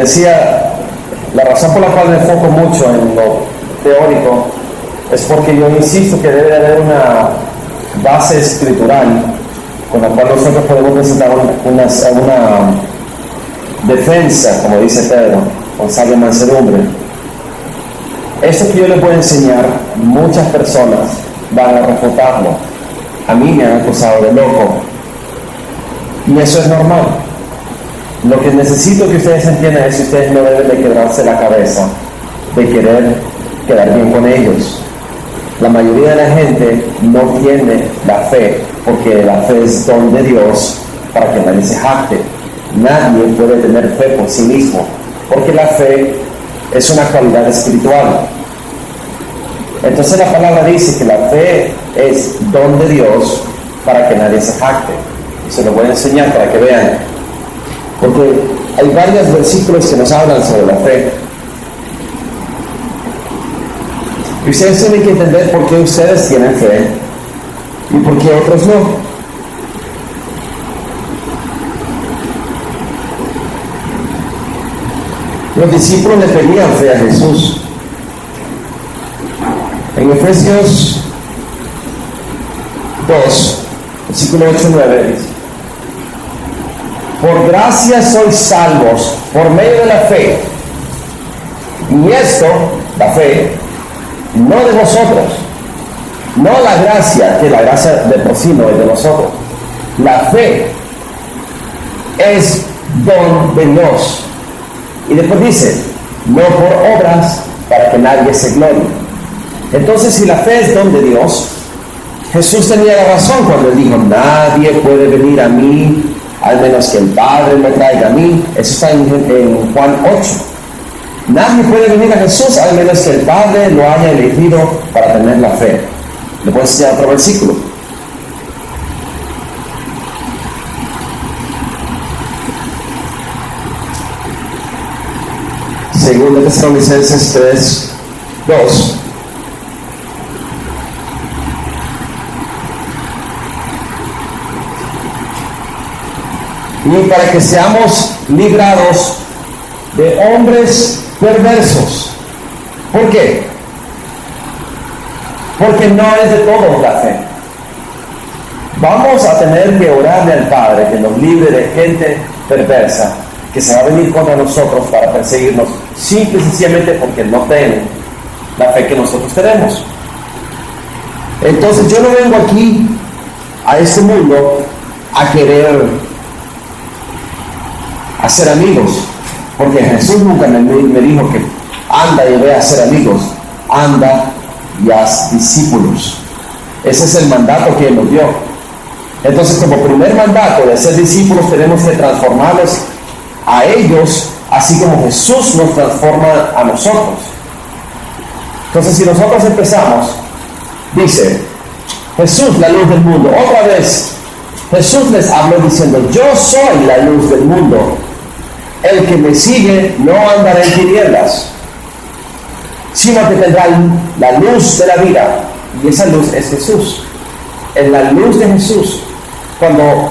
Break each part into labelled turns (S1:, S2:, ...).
S1: decía, la razón por la cual me enfoco mucho en lo teórico es porque yo insisto que debe haber una base escritural con la cual nosotros podemos presentar una defensa, como dice Pedro, con sabia mansedumbre. Esto que yo les voy a enseñar, muchas personas van a refutarlo. A mí me han acusado de loco. Y eso es normal. Lo que necesito que ustedes entiendan es que ustedes no deben de quebrarse la cabeza de querer quedar bien con ellos. La mayoría de la gente no tiene la fe, porque la fe es don de Dios para que nadie se jacte. Nadie puede tener fe por sí mismo, porque la fe es una cualidad espiritual. Entonces la palabra dice que la fe es don de Dios para que nadie se jacte. Se lo voy a enseñar para que vean, porque hay varios versículos que nos hablan sobre la fe. Y ustedes tienen que entender por qué ustedes tienen fe y por qué otros no. Los discípulos le pedían fe a Jesús. En Efesios 2, versículo 8-9 dice: por gracia sois salvos por medio de la fe. Y esto, la fe, no de vosotros, no la gracia, que la gracia de por sí no es de nosotros. La fe es don de Dios. Y después dice, no por obras, para que nadie se glorie. Entonces, si la fe es don de Dios, Jesús tenía la razón cuando él dijo, nadie puede venir a mí al menos que el Padre me traiga a mí. Eso está en Juan 8. Nadie puede venir a Jesús al menos que el Padre lo haya elegido para tener la fe. Le puedo enseñar otro versículo. Segundo de Tesalonicenses 3:2. Y para que seamos librados de hombres perversos. ¿Por qué? Porque no es de todos la fe. Vamos a tener que orarle al Padre que nos libre de gente perversa que se va a venir contra nosotros para perseguirnos, simple y sencillamente porque no tienen la fe que nosotros tenemos. Entonces yo no vengo aquí a este mundo a querer hacer amigos, porque Jesús nunca me dijo que anda y ve a hacer amigos, anda y haz discípulos. Ese es el mandato que Él nos dio. Entonces, como primer mandato de ser discípulos, tenemos que transformarlos a ellos, así como Jesús nos transforma a nosotros. Entonces, si nosotros empezamos, dice, Jesús, la luz del mundo. Otra vez, Jesús les habló diciendo, yo soy la luz del mundo. El que me sigue no andará en tinieblas, sino que tendrá la luz de la vida. Y esa luz es Jesús. En la luz de Jesús, cuando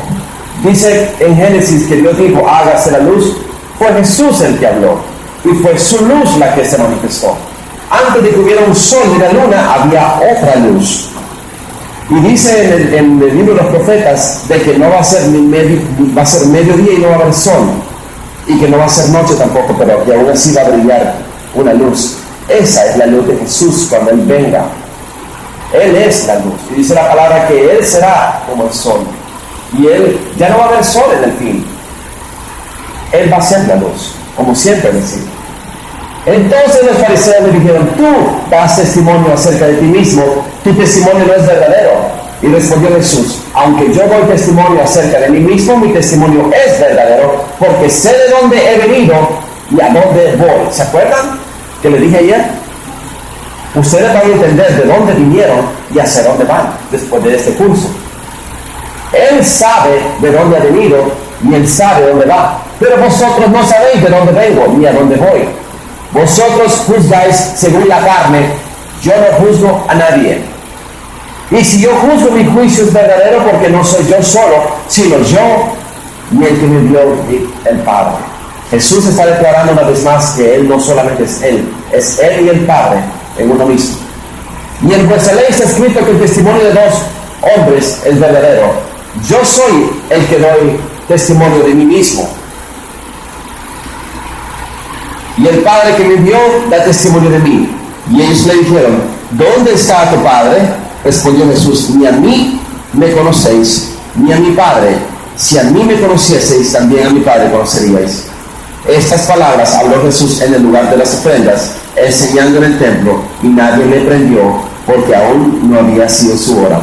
S1: dice en Génesis que Dios dijo, hágase la luz, fue Jesús el que habló. Y fue su luz la que se manifestó. Antes de que hubiera un sol y la luna, había otra luz. Y dice en el libro de los profetas de que no va a ser va a ser mediodía y no va a haber sol. Y que no va a ser noche tampoco, pero que aún así va a brillar una luz. Esa es la luz de Jesús cuando Él venga. Él es la luz. Y dice la palabra que Él será como el sol. Y Él, ya no va a haber sol en el fin. Él va a ser la luz, como siempre decía. Entonces los fariseos le dijeron, tú das testimonio acerca de ti mismo, tu testimonio no es verdadero. Y respondió Jesús, aunque yo doy testimonio acerca de mí mismo, mi testimonio es verdadero, porque sé de dónde he venido y a dónde voy. ¿Se acuerdan que le dije ayer? Ustedes van a entender de dónde vinieron y hacia dónde van después de este curso. Él sabe de dónde ha venido y Él sabe dónde va. Pero vosotros no sabéis de dónde vengo ni a dónde voy. Vosotros juzgáis según la carne, yo no juzgo a nadie. Y si yo juzgo, mi juicio es verdadero, porque no soy yo solo, sino yo y el que me dio el Padre. Jesús está declarando una vez más que Él no solamente es Él y el Padre en uno mismo. Y en vuestra ley está escrito que el testimonio de dos hombres es verdadero. Yo soy el que doy testimonio de mí mismo. Y el Padre que me envió da testimonio de mí. Y ellos le dijeron, ¿dónde está tu Padre? Respondió Jesús, ni a mí me conocéis, ni a mi Padre. Si a mí me conocieseis, también a mi Padre conoceríais. Estas palabras habló Jesús en el lugar de las ofrendas, enseñando en el templo, y nadie le prendió, porque aún no había sido su hora.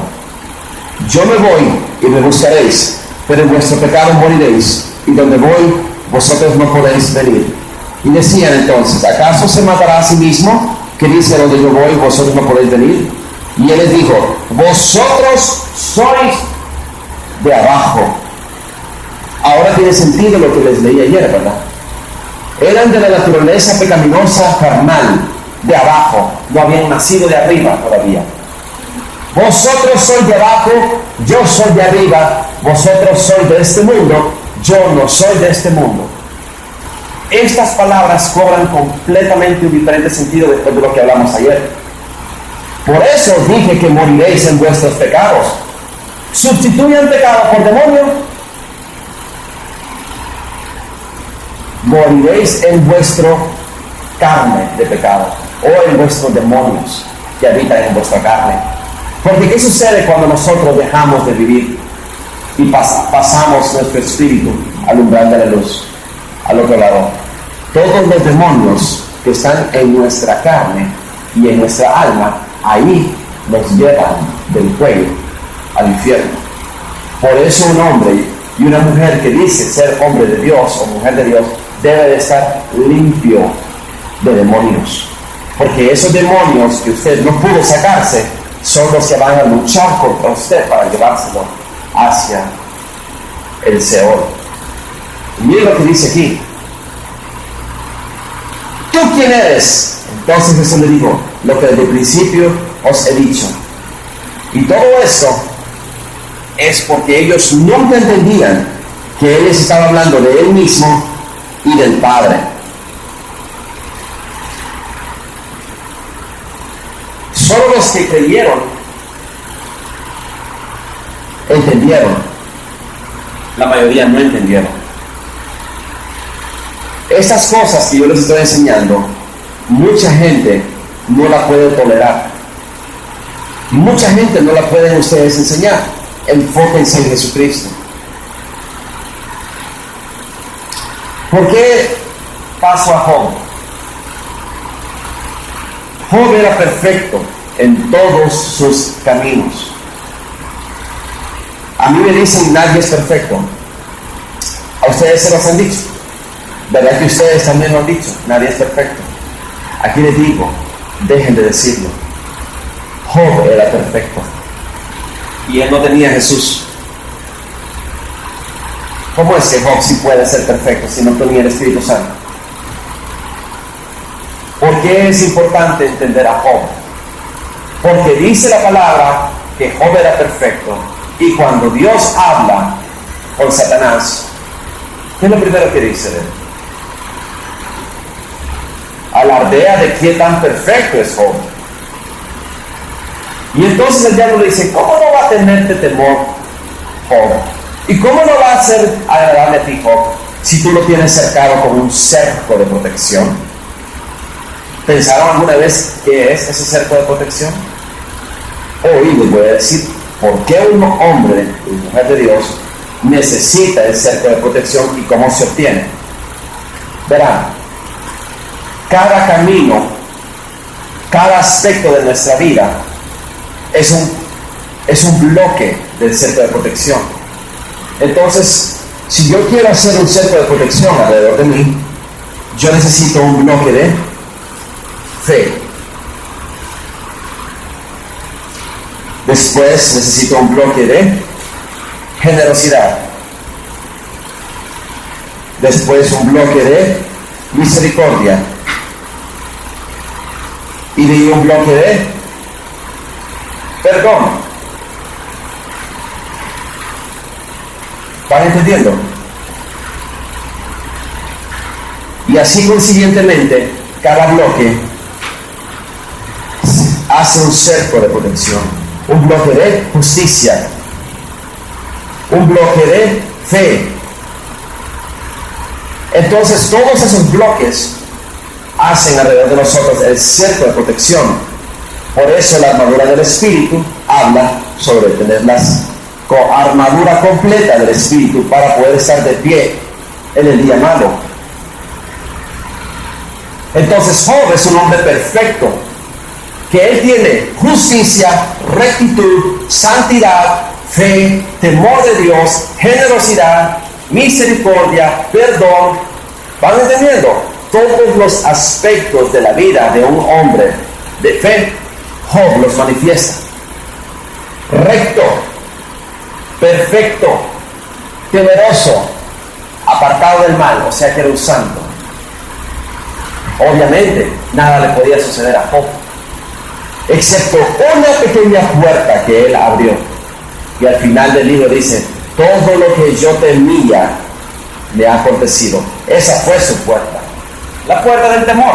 S1: Yo me voy y me buscaréis, pero en vuestro pecado moriréis, y donde voy, vosotros no podéis venir. Y decían entonces, ¿acaso se matará a sí mismo, que dice, donde yo voy, vosotros no podéis venir? Y él les dijo, vosotros sois de abajo. Ahora tiene sentido lo que les leí ayer, ¿verdad? Eran de la naturaleza pecaminosa carnal, de abajo, no habían nacido de arriba todavía. Vosotros sois de abajo, yo soy de arriba, vosotros sois de este mundo, yo no soy de este mundo. Estas palabras cobran completamente un diferente sentido después de lo que hablamos ayer. Por eso os dije que moriréis en vuestros pecados. ¿Sustituyan pecado por demonio? Moriréis en vuestro carne de pecado, o en vuestros demonios que habitan en vuestra carne. Porque ¿qué sucede cuando nosotros dejamos de vivir y pasamos nuestro espíritu al umbral de la luz, al otro lado? Todos los demonios que están en nuestra carne y en nuestra alma, ahí nos llevan del cuello al infierno. Por eso un hombre y una mujer que dice ser hombre de Dios o mujer de Dios debe de estar limpio de demonios, porque esos demonios que usted no pudo sacarse son los que van a luchar contra usted para llevárselo hacia el Seol. Y mire lo que dice aquí. ¿Tú quién eres? Entonces Jesús le dijo, lo que desde el principio os he dicho. Y todo esto es porque ellos nunca entendían que Él les estaba hablando de Él mismo y del Padre. Solo los que creyeron entendieron. La mayoría no entendieron. Estas cosas que yo les estoy enseñando, mucha gente no la puede tolerar. Mucha gente no la pueden ustedes enseñar. Enfóquense en Jesucristo. ¿Por qué paso a Job? Job era perfecto en todos sus caminos. A mí me dicen nadie es perfecto. A ustedes se los han dicho. ¿Verdad que ustedes también lo han dicho? Nadie es perfecto. Aquí les digo, dejen de decirlo. Job era perfecto. Y él no tenía a Jesús. ¿Cómo es que Job sí puede ser perfecto si no tenía el Espíritu Santo? ¿Por qué es importante entender a Job? Porque dice la palabra que Job era perfecto. Y cuando Dios habla con Satanás, ¿qué es lo primero que dice de él? Alardea de qué tan perfecto es Job. Y entonces el diablo le dice, ¿cómo no va a tenerte temor Job? ¿Y cómo no va a ser agradable a ti Job si tú lo tienes cercado con un cerco de protección? ¿Pensaron alguna vez qué es ese cerco de protección? Hoy les voy a decir por qué un hombre y mujer de Dios necesita el cerco de protección y cómo se obtiene. Verán, cada camino, cada aspecto de nuestra vida es un bloque del cerco de protección. Entonces, si yo quiero hacer un cerco de protección alrededor de mí, yo necesito un bloque de fe. Después necesito un bloque de generosidad. Después un bloque de misericordia. Y de ahí un bloque de perdón. ¿Van entendiendo? Y así consiguientemente, cada bloque hace un cerco de protección, un bloque de justicia, un bloque de fe. Entonces todos esos bloques hacen alrededor de nosotros el cerco de protección. Por eso la armadura del Espíritu habla sobre tener la armadura completa del Espíritu para poder estar de pie en el día malo. Entonces Job es un hombre perfecto, que él tiene justicia, rectitud, santidad, fe, temor de Dios, generosidad, misericordia, perdón. ¿Van entendiendo? Todos los aspectos de la vida de un hombre de fe, Job los manifiesta. Recto, perfecto, temeroso, apartado del mal, o sea que era un santo. Obviamente, nada le podía suceder a Job, excepto una pequeña puerta que él abrió. Y al final del libro dice, todo lo que yo temía me ha acontecido. Esa fue su puerta, la puerta del temor.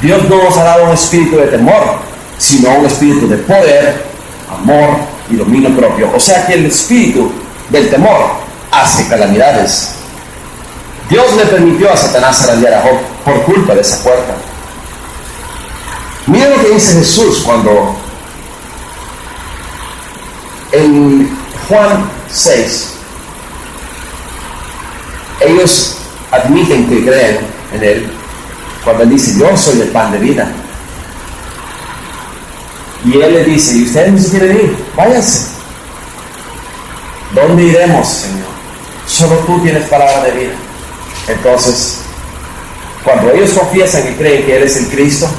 S1: Dios no nos ha dado un espíritu de temor, sino un espíritu de poder, amor y dominio propio. O sea que el espíritu del temor hace calamidades. Dios le permitió a Satanás zarandear a Job por culpa de esa puerta. Mira lo que dice Jesús cuando en Juan 6 ellos admiten que creen en Él, cuando Él dice, yo soy el pan de vida. Y Él le dice, ¿y ustedes no se quieren ir? Váyanse. ¿Dónde iremos, Señor? Solo tú tienes palabra de vida. Entonces, cuando ellos confiesan y creen que Él es el Cristo,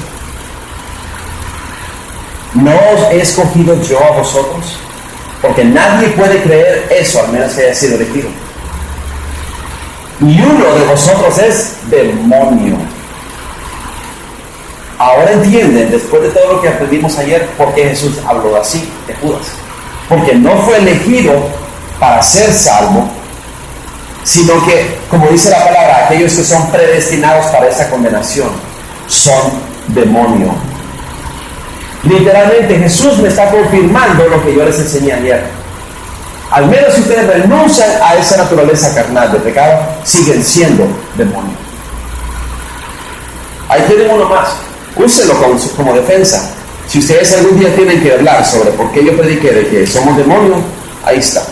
S1: ¿no os he escogido yo a vosotros? Porque nadie puede creer eso, al menos que haya sido elegido. Y uno de vosotros es demonio. Ahora entienden, después de todo lo que aprendimos ayer, por qué Jesús habló así de Judas. Porque no fue elegido para ser salvo, sino que, como dice la palabra, aquellos que son predestinados para esa condenación son demonio. Literalmente Jesús me está confirmando lo que yo les enseñé ayer. Al menos si ustedes renuncian a esa naturaleza carnal de pecado, siguen siendo demonios. Ahí tienen uno más. Úsenlo como defensa. Si ustedes algún día tienen que hablar sobre por qué yo prediqué de que somos demonios, ahí está.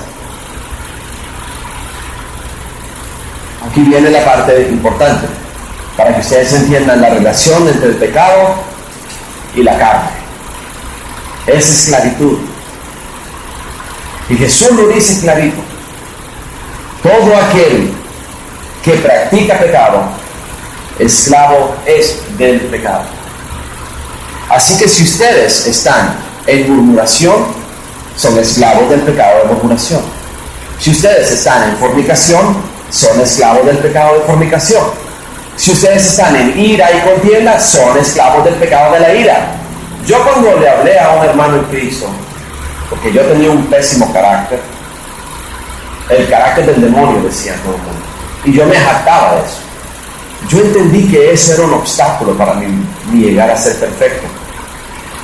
S1: Aquí viene la parte importante, para que ustedes entiendan la relación entre el pecado y la carne. Es esclavitud. Y Jesús lo dice clarito. Todo aquel que practica pecado, esclavo es del pecado. Así que si ustedes están en murmuración, son esclavos del pecado de murmuración. Si ustedes están en fornicación, son esclavos del pecado de fornicación. Si ustedes están en ira y contienda, son esclavos del pecado de la ira. Yo cuando le hablé a un hermano en Cristo, porque yo tenía un pésimo carácter, el carácter del demonio, decía todo el mundo, y yo me jactaba de eso. Yo entendí que eso era un obstáculo para mí llegar a ser perfecto.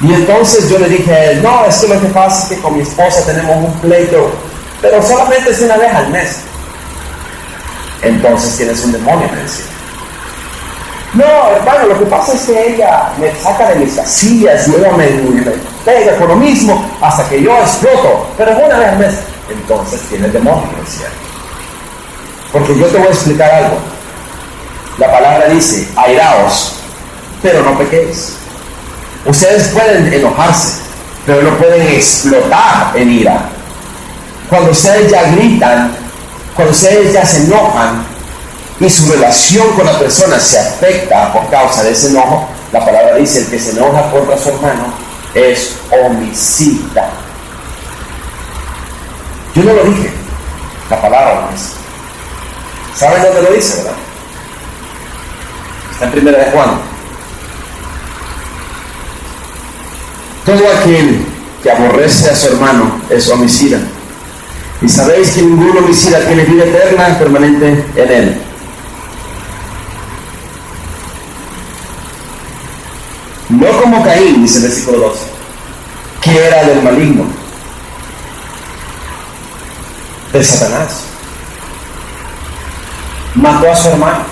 S1: Y entonces yo le dije a él, no, es que lo que pasa es que con mi esposa tenemos un pleito, pero solamente es una vez al mes. Entonces tienes un demonio, me decía. No, hermano, lo que pasa es que ella me saca de mis casillas y ella me pega por lo mismo hasta que yo exploto, pero es una vez al mes. Entonces tienes demonio, me decía. Porque yo te voy a explicar algo. La palabra dice, airaos, pero no pequéis. Ustedes pueden enojarse, pero no pueden explotar en ira. Cuando ustedes ya gritan, cuando ustedes ya se enojan y su relación con la persona se afecta por causa de ese enojo, la palabra dice, el que se enoja contra su hermano es homicida. Yo no lo dije, la palabra lo dice. ¿Saben dónde lo dice, verdad? Está en 1 de Juan. Todo aquel que aborrece a su hermano es homicida. Y sabéis que ningún homicida tiene vida eterna permanente en él. No como Caín, dice el versículo 12, que era del maligno, de Satanás. Mató a su hermano.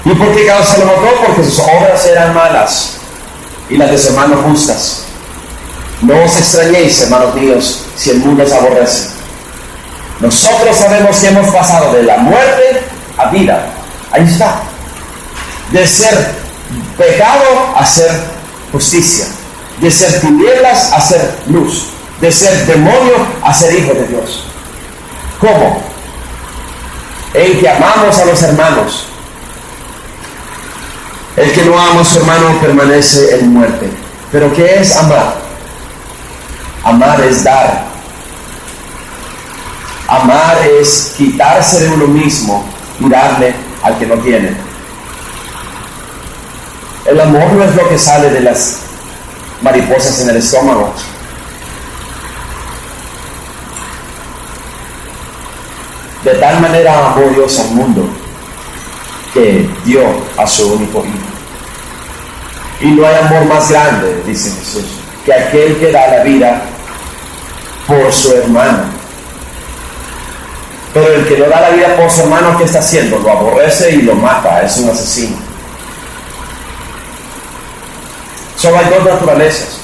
S1: ¿Y por qué causa lo mató? Porque sus obras eran malas y las de su hermano justas. No os extrañéis, hermanos míos, si el mundo os aborrece. Nosotros sabemos que hemos pasado de la muerte a vida. Ahí está. De ser pecado a ser justicia. De ser tinieblas a ser luz. De ser demonio a ser hijo de Dios. ¿Cómo? En que amamos a los hermanos. El que no ama a su hermano permanece en muerte. ¿Pero qué es amar? Amar es dar. Amar es quitarse de uno mismo y darle al que no tiene. El amor no es lo que sale de las mariposas en el estómago. De tal manera amó Dios al mundo que dio a su único hijo. Y no hay amor más grande, dice Jesús, que aquel que da la vida por su hermano. Pero el que no da la vida por su hermano, ¿qué está haciendo? Lo aborrece y lo mata, es un asesino. Solo hay dos naturalezas.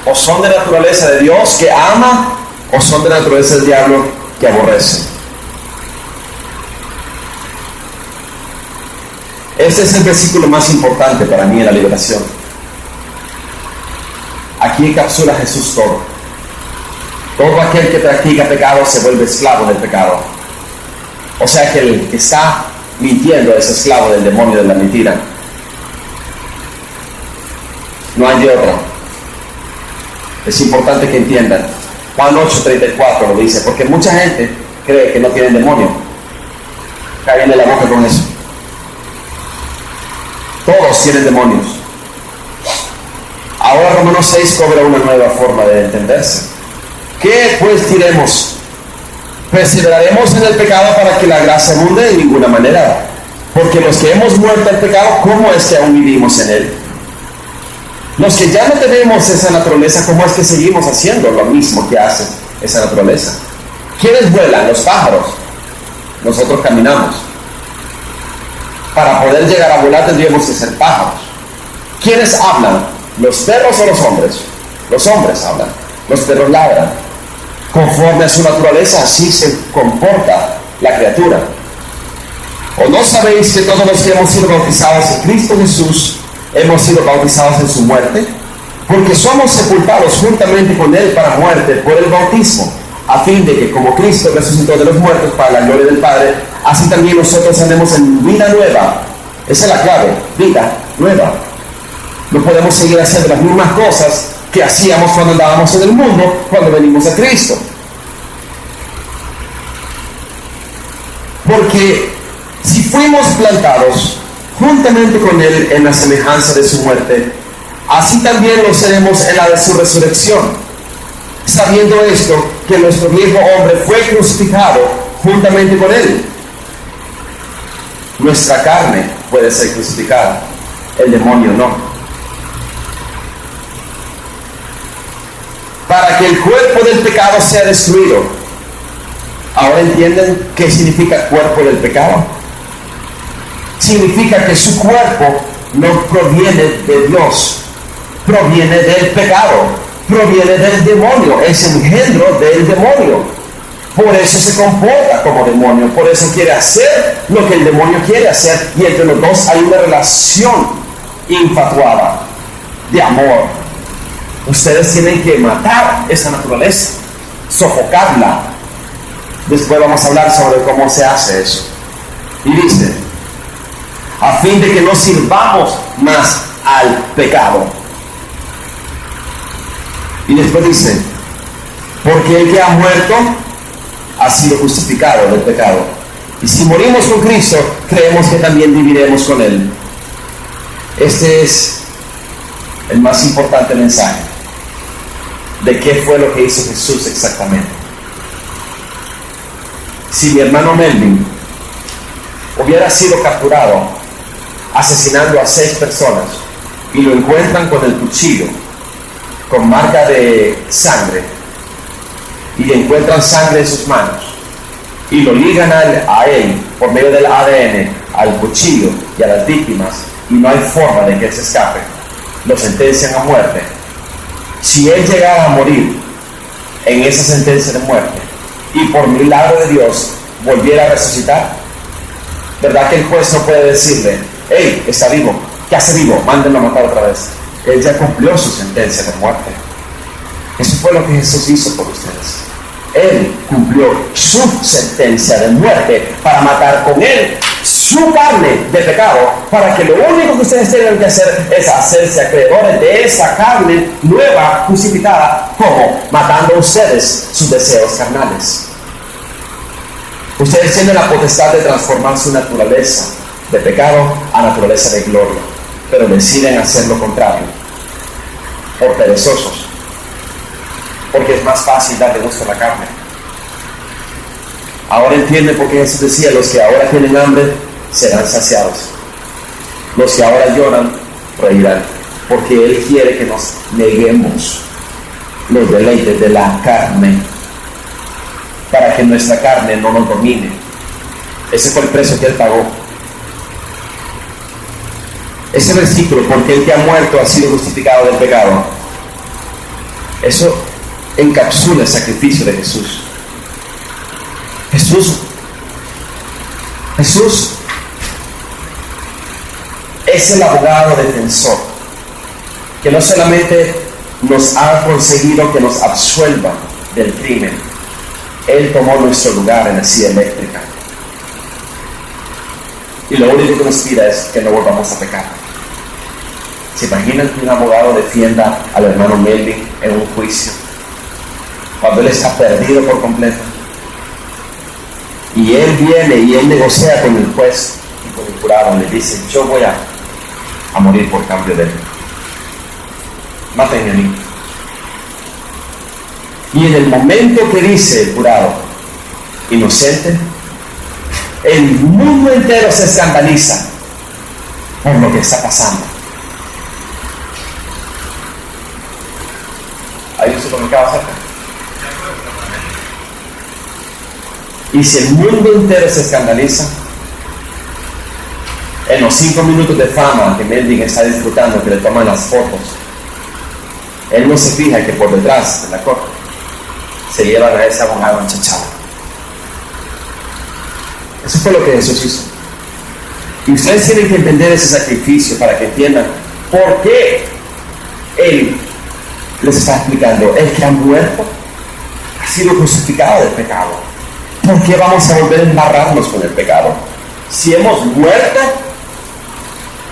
S1: O son de naturaleza de Dios que ama, o son de naturaleza del diablo que aborrece. Este es el versículo más importante para mí en la liberación. Aquí encapsula Jesús todo. Todo aquel que practica pecado se vuelve esclavo del pecado. O sea que el que está mintiendo es esclavo del demonio de la mentira. No hay de otra. Es importante que entiendan. Juan 8:34 lo dice, porque mucha gente cree que no tienen demonio. Caen de la boca con eso. Todos tienen demonios. Ahora Romanos 6 cobra una nueva forma de entenderse. ¿Qué pues diremos? ¿Perseveraremos en el pecado para que la gracia abunde? De ninguna manera. Porque los que hemos muerto al pecado, ¿cómo es que aún vivimos en él? Los que ya no tenemos esa naturaleza, ¿cómo es que seguimos haciendo lo mismo que hace esa naturaleza? ¿Quiénes vuelan? Los pájaros. Nosotros caminamos. Para poder llegar a volar tendríamos que ser pájaros. ¿Quiénes hablan? ¿Los perros o los hombres? Los hombres hablan. Los perros ladran. Conforme a su naturaleza, así se comporta la criatura. ¿O no sabéis que todos los que hemos sido bautizados en Cristo Jesús hemos sido bautizados en su muerte? Porque somos sepultados juntamente con Él para muerte por el bautismo, a fin de que como Cristo resucitó de los muertos para la gloria del Padre, así también nosotros andemos en vida nueva. Esa es la clave, vida nueva. No podemos seguir haciendo las mismas cosas que hacíamos cuando andábamos en el mundo, cuando venimos a Cristo. Porque si fuimos plantados juntamente con Él en la semejanza de su muerte, así también lo seremos en la de su resurrección. Sabiendo esto, que nuestro viejo hombre fue crucificado juntamente con Él. Nuestra carne puede ser crucificada, el demonio no. Para que el cuerpo del pecado sea destruido. ¿Ahora entienden qué significa cuerpo del pecado? Significa que su cuerpo no proviene de Dios, proviene del pecado, proviene del demonio, es engendro del demonio. Por eso se comporta como demonio, por eso quiere hacer lo que el demonio quiere hacer, y entre los dos hay una relación infatuada de amor. Ustedes tienen que matar esa naturaleza, sofocarla. Después vamos a hablar sobre cómo se hace eso. Y dice, a fin de que no sirvamos más al pecado. Y después dice, porque el que ha muerto ha sido justificado del pecado. Y si morimos con Cristo, creemos que también viviremos con Él. Este es el más importante mensaje de qué fue lo que hizo Jesús exactamente. Si mi hermano Melvin hubiera sido capturado asesinando a 6 personas y lo encuentran con el cuchillo, con marca de sangre, y le encuentran sangre en sus manos y lo ligan a él por medio del ADN al cuchillo y a las víctimas, y no hay forma de que él se escape, lo sentencian a muerte. Si él llegara a morir en esa sentencia de muerte y por milagro de Dios volviera a resucitar, ¿verdad que el juez no puede decirle: hey, está vivo, ¿qué hace vivo? Mándenlo a matar otra vez? Él ya cumplió su sentencia de muerte. Eso fue lo que Jesús hizo por ustedes. Él cumplió su sentencia de muerte para matar con él su carne de pecado, para que lo único que ustedes tengan que hacer es hacerse acreedores de esa carne nueva, justificada, como matando a ustedes sus deseos carnales. Ustedes tienen la potestad de transformar su naturaleza de pecado a naturaleza de gloria, pero deciden hacer lo contrario, por perezosos, porque es más fácil darle gusto a la carne. Ahora entiende por qué Jesús decía: los que ahora tienen hambre serán saciados, los que ahora lloran reirán, porque Él quiere que nos neguemos los deleites de la carne, para que nuestra carne no nos domine. Ese fue el precio que Él pagó. Ese versículo, porque el que ha muerto ha sido justificado del pecado, eso encapsula el sacrificio de Jesús. Jesús es el abogado defensor que no solamente nos ha conseguido que nos absuelva del crimen, Él tomó nuestro lugar en la silla eléctrica, y lo único que nos pide es que no volvamos a pecar. ¿Se imaginan que un abogado defienda al hermano Melvin en un juicio cuando él está perdido por completo? Y él viene y él negocia con el juez y con el jurado, le dice: yo voy a morir por cambio de él, mátenme a mí. Y en el momento que dice el jurado inocente, el mundo entero se escandaliza por lo que está pasando. ¿Hay un supermercado cerca? Y si el mundo entero se escandaliza, en los 5 minutos de fama que Melvin está disfrutando, que le toman las fotos, él no se fija que por detrás de la corte se llevan a ese abogado enchachado. Eso fue lo que Jesús hizo. Y ustedes tienen que entender ese sacrificio para que entiendan por qué Él les está explicando: el que ha muerto ha sido crucificado del pecado. ¿Por qué vamos a volver a embarrarnos con el pecado? Si hemos muerto,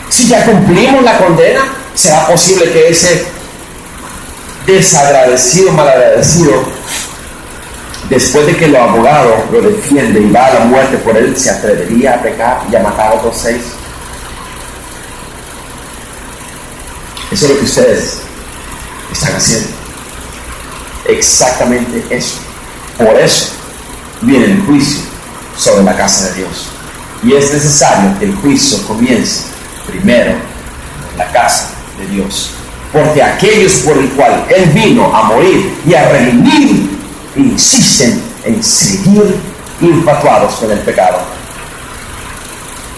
S1: si ya cumplimos la condena, ¿será posible que ese desagradecido, malagradecido, después de que el abogado lo defiende y va a la muerte por él, se atrevería a pecar y a matar a otros 6? Eso es lo que ustedes están haciendo. Exactamente eso. Por eso viene el juicio sobre la casa de Dios. Y es necesario que el juicio comience primero en la casa de Dios. Porque aquellos por el cual Él vino a morir y a redimir insisten en seguir infatuados con el pecado.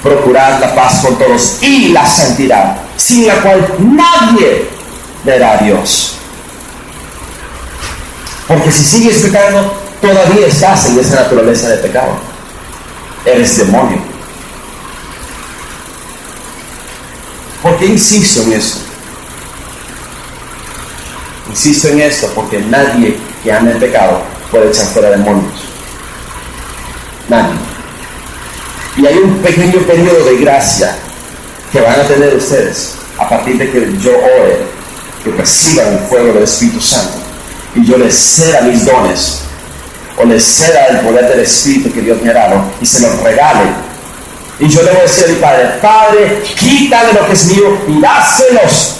S1: Procurad la paz con todos y la santidad, sin la cual nadie verá a Dios. Porque si sigues pecando, todavía estás en esa naturaleza de pecado. Eres demonio. ¿Por qué insisto en eso? Insisto en esto porque nadie que anda en pecado puede echar fuera demonios. Nadie. Y hay un pequeño periodo de gracia que van a tener ustedes a partir de que yo ore, que reciban el fuego del Espíritu Santo y yo les ceda mis dones, o les ceda el poder del Espíritu que Dios me ha dado y se los regale. Y yo le voy a decir a mi Padre: Padre, quítale lo que es mío y dáselos,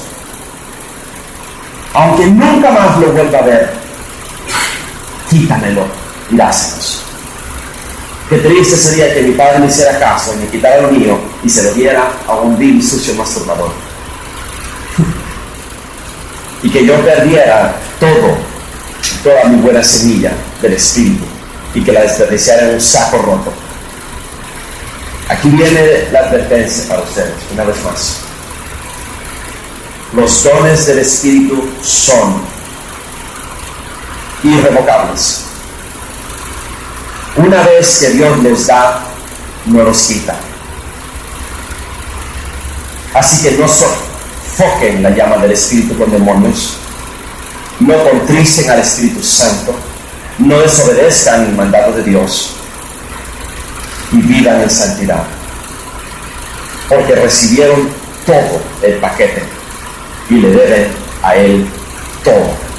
S1: aunque nunca más lo vuelva a ver. Quítamelo y dáselos. Qué triste sería que mi padre me hiciera caso y me quitara lo mío y se lo diera a un vil, sucio masturbador. Y que yo perdiera toda mi buena semilla del Espíritu y que la desperdiciara en un saco roto. Aquí viene la advertencia para ustedes, una vez más. Los dones del Espíritu son irrevocables. Una vez que Dios los da, no los quita. Así que no sofoquen la llama del Espíritu con demonios, no contristen al Espíritu Santo, no desobedezcan el mandato de Dios y vivan en santidad, porque recibieron todo el paquete y le deben a Él todo.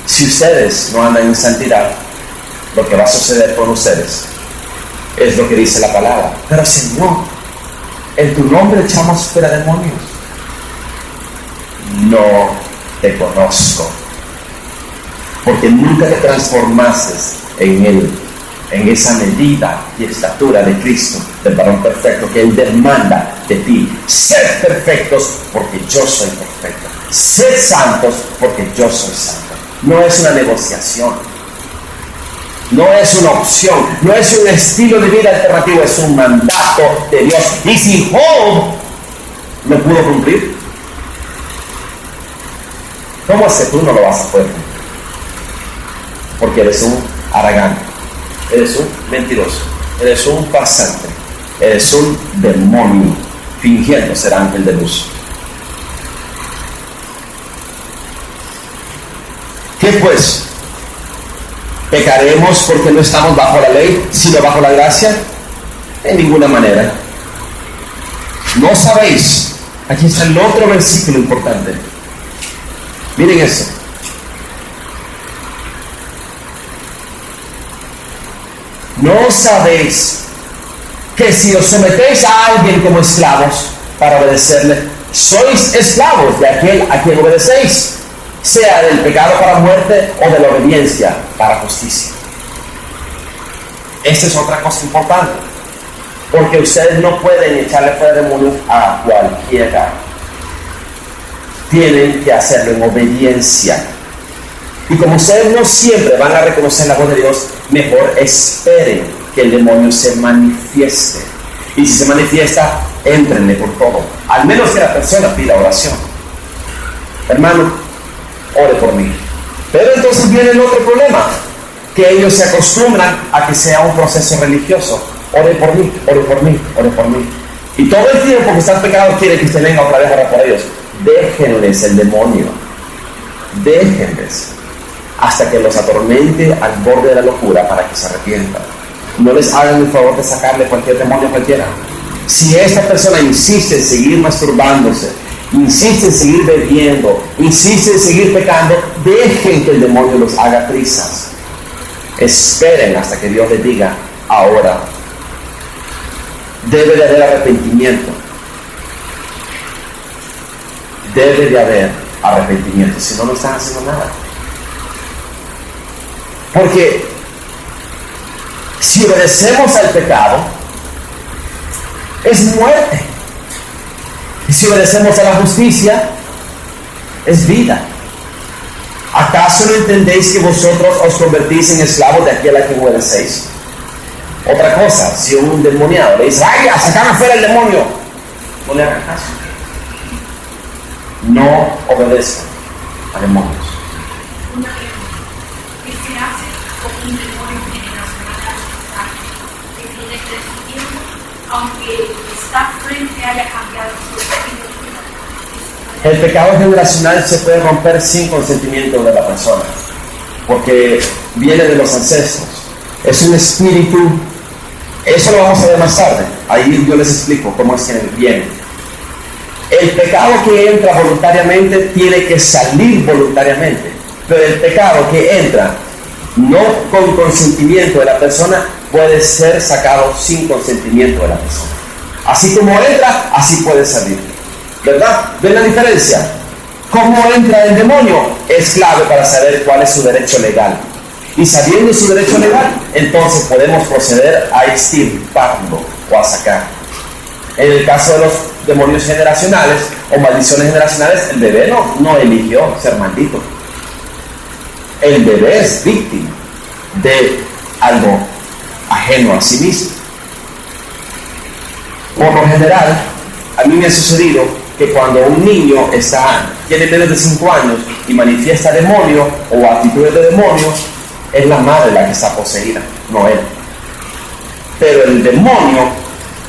S1: Si ustedes no andan en santidad, lo que va a suceder con ustedes es lo que dice la palabra. Pero Señor, en tu nombre echamos fuera demonios. No te conozco, porque nunca te transformaste en Él, en esa medida y estatura de Cristo, del varón perfecto que Él demanda de ti. Sed perfectos porque yo soy perfecto. Sed santos porque yo soy santo. No es una negociación, no es una opción, no es un estilo de vida alternativo, es un mandato de Dios. Y si Job lo pudo cumplir, ¿cómo es que tú no lo vas a poder cumplir? Porque eres un arrogante, eres un mentiroso, eres un farsante, eres un demonio fingiendo ser ángel de luz. ¿Qué pues? ¿Pecaremos porque no estamos bajo la ley, sino bajo la gracia? De ninguna manera. ¿No sabéis? Aquí está el otro versículo importante. Miren eso. ¿No sabéis que si os sometéis a alguien como esclavos para obedecerle, sois esclavos de aquel a quien obedecéis, sea del pecado para muerte o de la obediencia para justicia? Esta es otra cosa importante, porque ustedes no pueden echarle fuera demonios a cualquiera. Tienen que hacerlo en obediencia. Y como ustedes no siempre van a reconocer la voz de Dios, mejor esperen que el demonio se manifieste. Y si se manifiesta, éntrenle por todo, al menos que la persona pida oración. Hermano, ore por mí. Pero entonces viene el otro problema, que ellos se acostumbran a que sea un proceso religioso. Ore por mí, ore por mí, ore por mí. Y todo el tiempo que están pecados quiere que usted venga otra vez a orar por ellos. Déjenles el demonio. Déjenles hasta que los atormente al borde de la locura para que se arrepientan. No les hagan el favor de sacarle cualquier demonio a cualquiera. Si esta persona insiste en seguir masturbándose, insiste en seguir bebiendo, insiste en seguir pecando, dejen que el demonio los haga trizas. Esperen hasta que Dios les diga, ahora. Debe de haber arrepentimiento. Debe de haber arrepentimiento, si no, no están haciendo nada. Porque si obedecemos al pecado, es muerte. Y si obedecemos a la justicia, es vida. ¿Acaso no entendéis que vosotros os convertís en esclavos de aquel a quien obedecéis? Otra cosa, si un endemoniado le dice, ¡ay, a sacarme fuera el demonio!, no le hagan caso. No obedezcan a demonios.
S2: ¿Qué se hace con un demonio generacional que tiene crecimiento, aunque está frente haya cambiado su estilo de vida?
S1: El pecado generacional se puede romper sin consentimiento de la persona, porque viene de los ancestros. Es un espíritu. Eso lo vamos a ver más tarde. Ahí yo les explico cómo es que viene. El pecado que entra voluntariamente tiene que salir voluntariamente, pero el pecado que entra no con consentimiento de la persona puede ser sacado sin consentimiento de la persona. Así como entra, así puede salir. ¿Verdad? ¿Ven la diferencia? ¿Cómo entra el demonio? Es clave para saber cuál es su derecho legal. Y sabiendo su derecho legal, entonces podemos proceder a extirparlo o a sacar. En el caso de los demonios generacionales o maldiciones generacionales, el bebé no eligió ser maldito. El bebé es víctima de algo ajeno a sí mismo. Por lo general, a mí me ha sucedido que cuando un niño tiene menos de 5 años y manifiesta demonio o actitudes de demonio, es la madre la que está poseída, no él. Pero el demonio,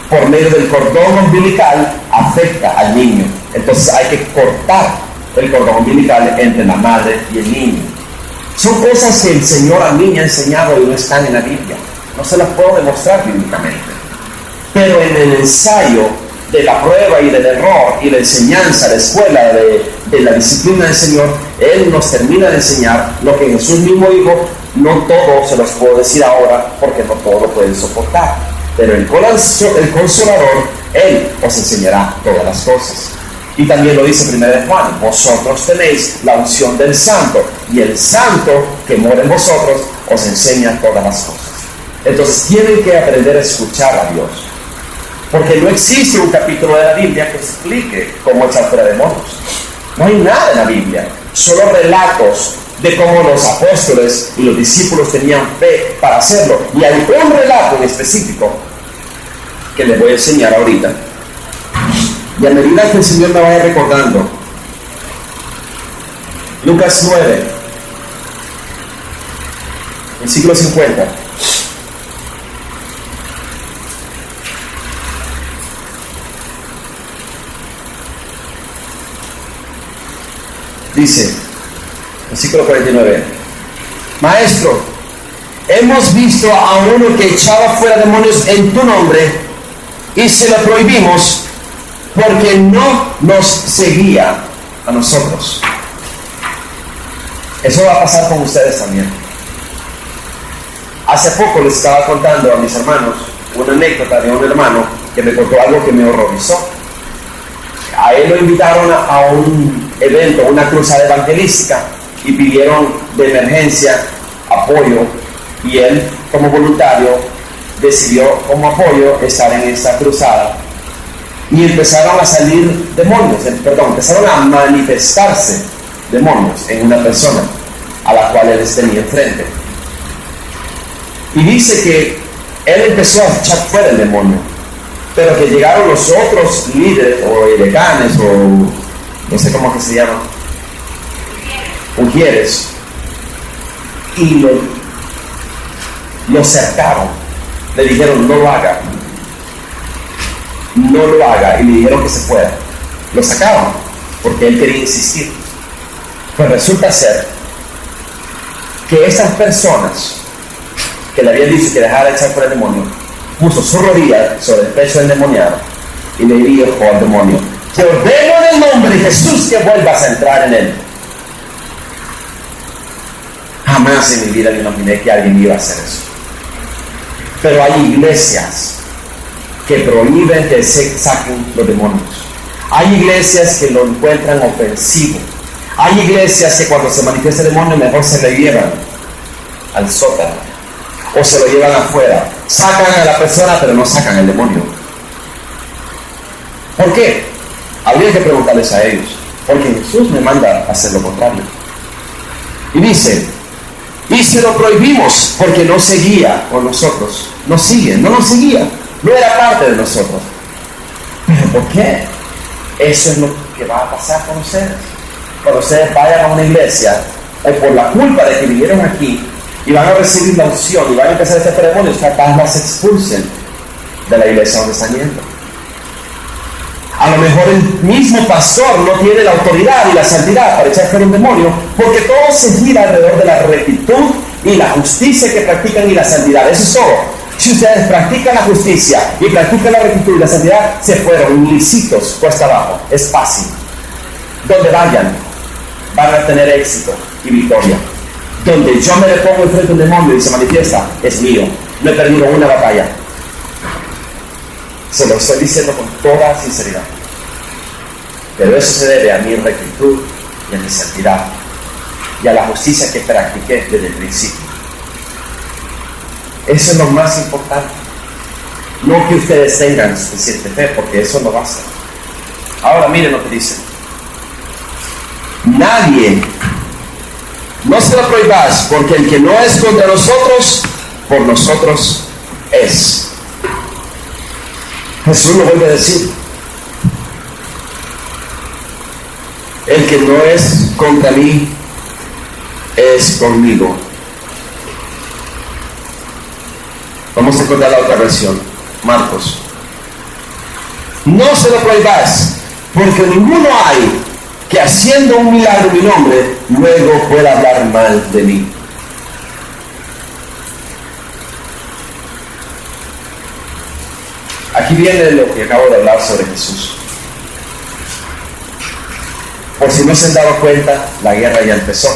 S1: por medio del cordón umbilical, afecta al niño. Entonces hay que cortar el cordón umbilical entre la madre y el niño. Son cosas que el Señor a mí me ha enseñado y no están en la Biblia. No se las puedo demostrar bíblicamente. Pero en el ensayo de la prueba y del error y la enseñanza, la escuela de la disciplina del Señor, Él nos termina de enseñar lo que Jesús mismo dijo. No todo se los puedo decir ahora porque no todo lo pueden soportar. Pero el Consolador, Él os enseñará todas las cosas. Y también lo dice 1 Juan, vosotros tenéis la unción del Santo, y el Santo que mora en vosotros os enseña todas las cosas. Entonces tienen que aprender a escuchar a Dios, porque no existe un capítulo de la Biblia que explique cómo echar fuera demonios. No hay nada en la Biblia, solo relatos de cómo los apóstoles y los discípulos tenían fe para hacerlo. Y hay un relato en específico que les voy a enseñar ahorita. Y a medida que el Señor me vaya recordando, Lucas 9, versículo 50. Dice, versículo 49, Maestro, hemos visto a uno que echaba fuera demonios en tu nombre y se lo prohibimos porque no nos seguía a nosotros. Eso va a pasar con ustedes también. Hace poco les estaba contando a mis hermanos una anécdota de un hermano que me contó algo que me horrorizó. A él lo invitaron a un evento, una cruzada evangelística, y pidieron de emergencia apoyo, y él como voluntario decidió como apoyo estar en esta cruzada, y empezaron a salir demonios, empezaron a manifestarse demonios en una persona a la cual él tenía enfrente. Y dice que él empezó a echar fuera el demonio, pero que llegaron los otros líderes o edecanes o no sé cómo que se llaman, ujieres, y lo cercaron, le dijeron no lo haga, y le dijeron que se fuera. Lo sacaron porque él quería insistir. Pues resulta ser que esas personas que le habían dicho que dejara de echar fuera el demonio, puso su rodilla sobre el pecho del endemoniado y le dijo al demonio, te ordeno en el nombre de Jesús que vuelvas a entrar en él. Jamás en mi vida me imaginé que alguien iba a hacer eso. Pero hay iglesias que prohíben que se saquen los demonios. Hay iglesias que lo encuentran ofensivo. Hay iglesias que cuando se manifiesta el demonio mejor se le llevan al sótano o se lo llevan afuera. Sacan a la persona pero no sacan el demonio. ¿Por qué? Habría que preguntarles a ellos, porque Jesús me manda a hacer lo contrario. Y dice, y se lo prohibimos porque no seguía con nosotros. No nos seguía, no era parte de nosotros. ¿Pero por qué? Eso es lo que va a pasar con ustedes. Cuando ustedes vayan a una iglesia, por la culpa de que vinieron aquí, y van a recibir la unción, y van a empezar este ceremonia, capaz las expulsen de la iglesia donde están yendo. A lo mejor el mismo pastor no tiene la autoridad y la santidad para echar fuera un demonio, porque todo se gira alrededor de la rectitud y la justicia que practican y la santidad. Eso es todo. Si ustedes practican la justicia y practican la rectitud y la santidad, se fueron ilícitos cuesta abajo. Es fácil. Donde vayan, van a tener éxito y victoria. Donde yo me le pongo enfrente a un demonio y se manifiesta, es mío. No he perdido una batalla. Se lo estoy diciendo con toda sinceridad. Pero eso se debe a mi rectitud y a mi santidad y a la justicia que practiqué desde el principio. Eso es lo más importante. No que ustedes tengan suficiente fe, porque eso no basta. Ahora miren lo que dice. Nadie, no se lo prohibáis, porque el que no es contra nosotros, por nosotros es. Jesús lo vuelve a decir. El que no es contra mí, es conmigo. Vamos a encontrar la otra versión, Marcos. No se lo prohibáis, porque ninguno hay que haciendo un milagro en mi nombre, luego pueda hablar mal de mí. Aquí viene lo que acabo de hablar sobre Jesús. Por si no se han dado cuenta, la guerra ya empezó.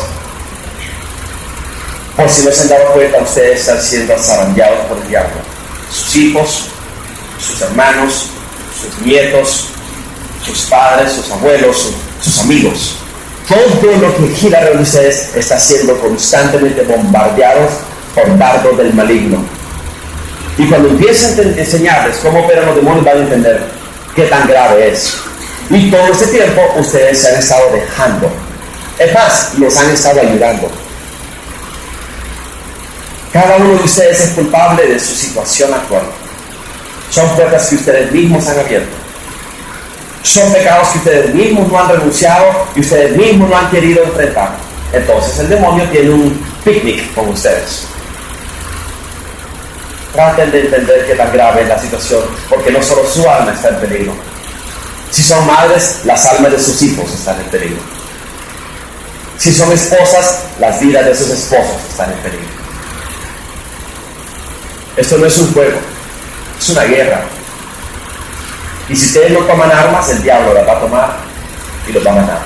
S1: Por si no se han dado cuenta, ustedes están siendo zarandeados por el diablo. Sus hijos, sus hermanos, sus nietos, sus padres, sus abuelos, sus amigos. Todo lo que gira alrededor de ustedes está siendo constantemente bombardeados por dardos del maligno. Y cuando empiecen a enseñarles cómo operan los demonios, van a entender qué tan grave es. Y todo este tiempo ustedes se han estado dejando. Es más, los han estado ayudando. Cada uno de ustedes es culpable de su situación actual. Son puertas que ustedes mismos han abierto. Son pecados que ustedes mismos no han renunciado y ustedes mismos no han querido enfrentar. Entonces el demonio tiene un picnic con ustedes. Traten de entender qué tan grave es la situación, porque no solo su alma está en peligro. Si son madres, las almas de sus hijos están en peligro. Si son esposas, las vidas de sus esposos están en peligro. Esto no es un juego, es una guerra. Y si ustedes no toman armas, el diablo las va a tomar y los va a matar.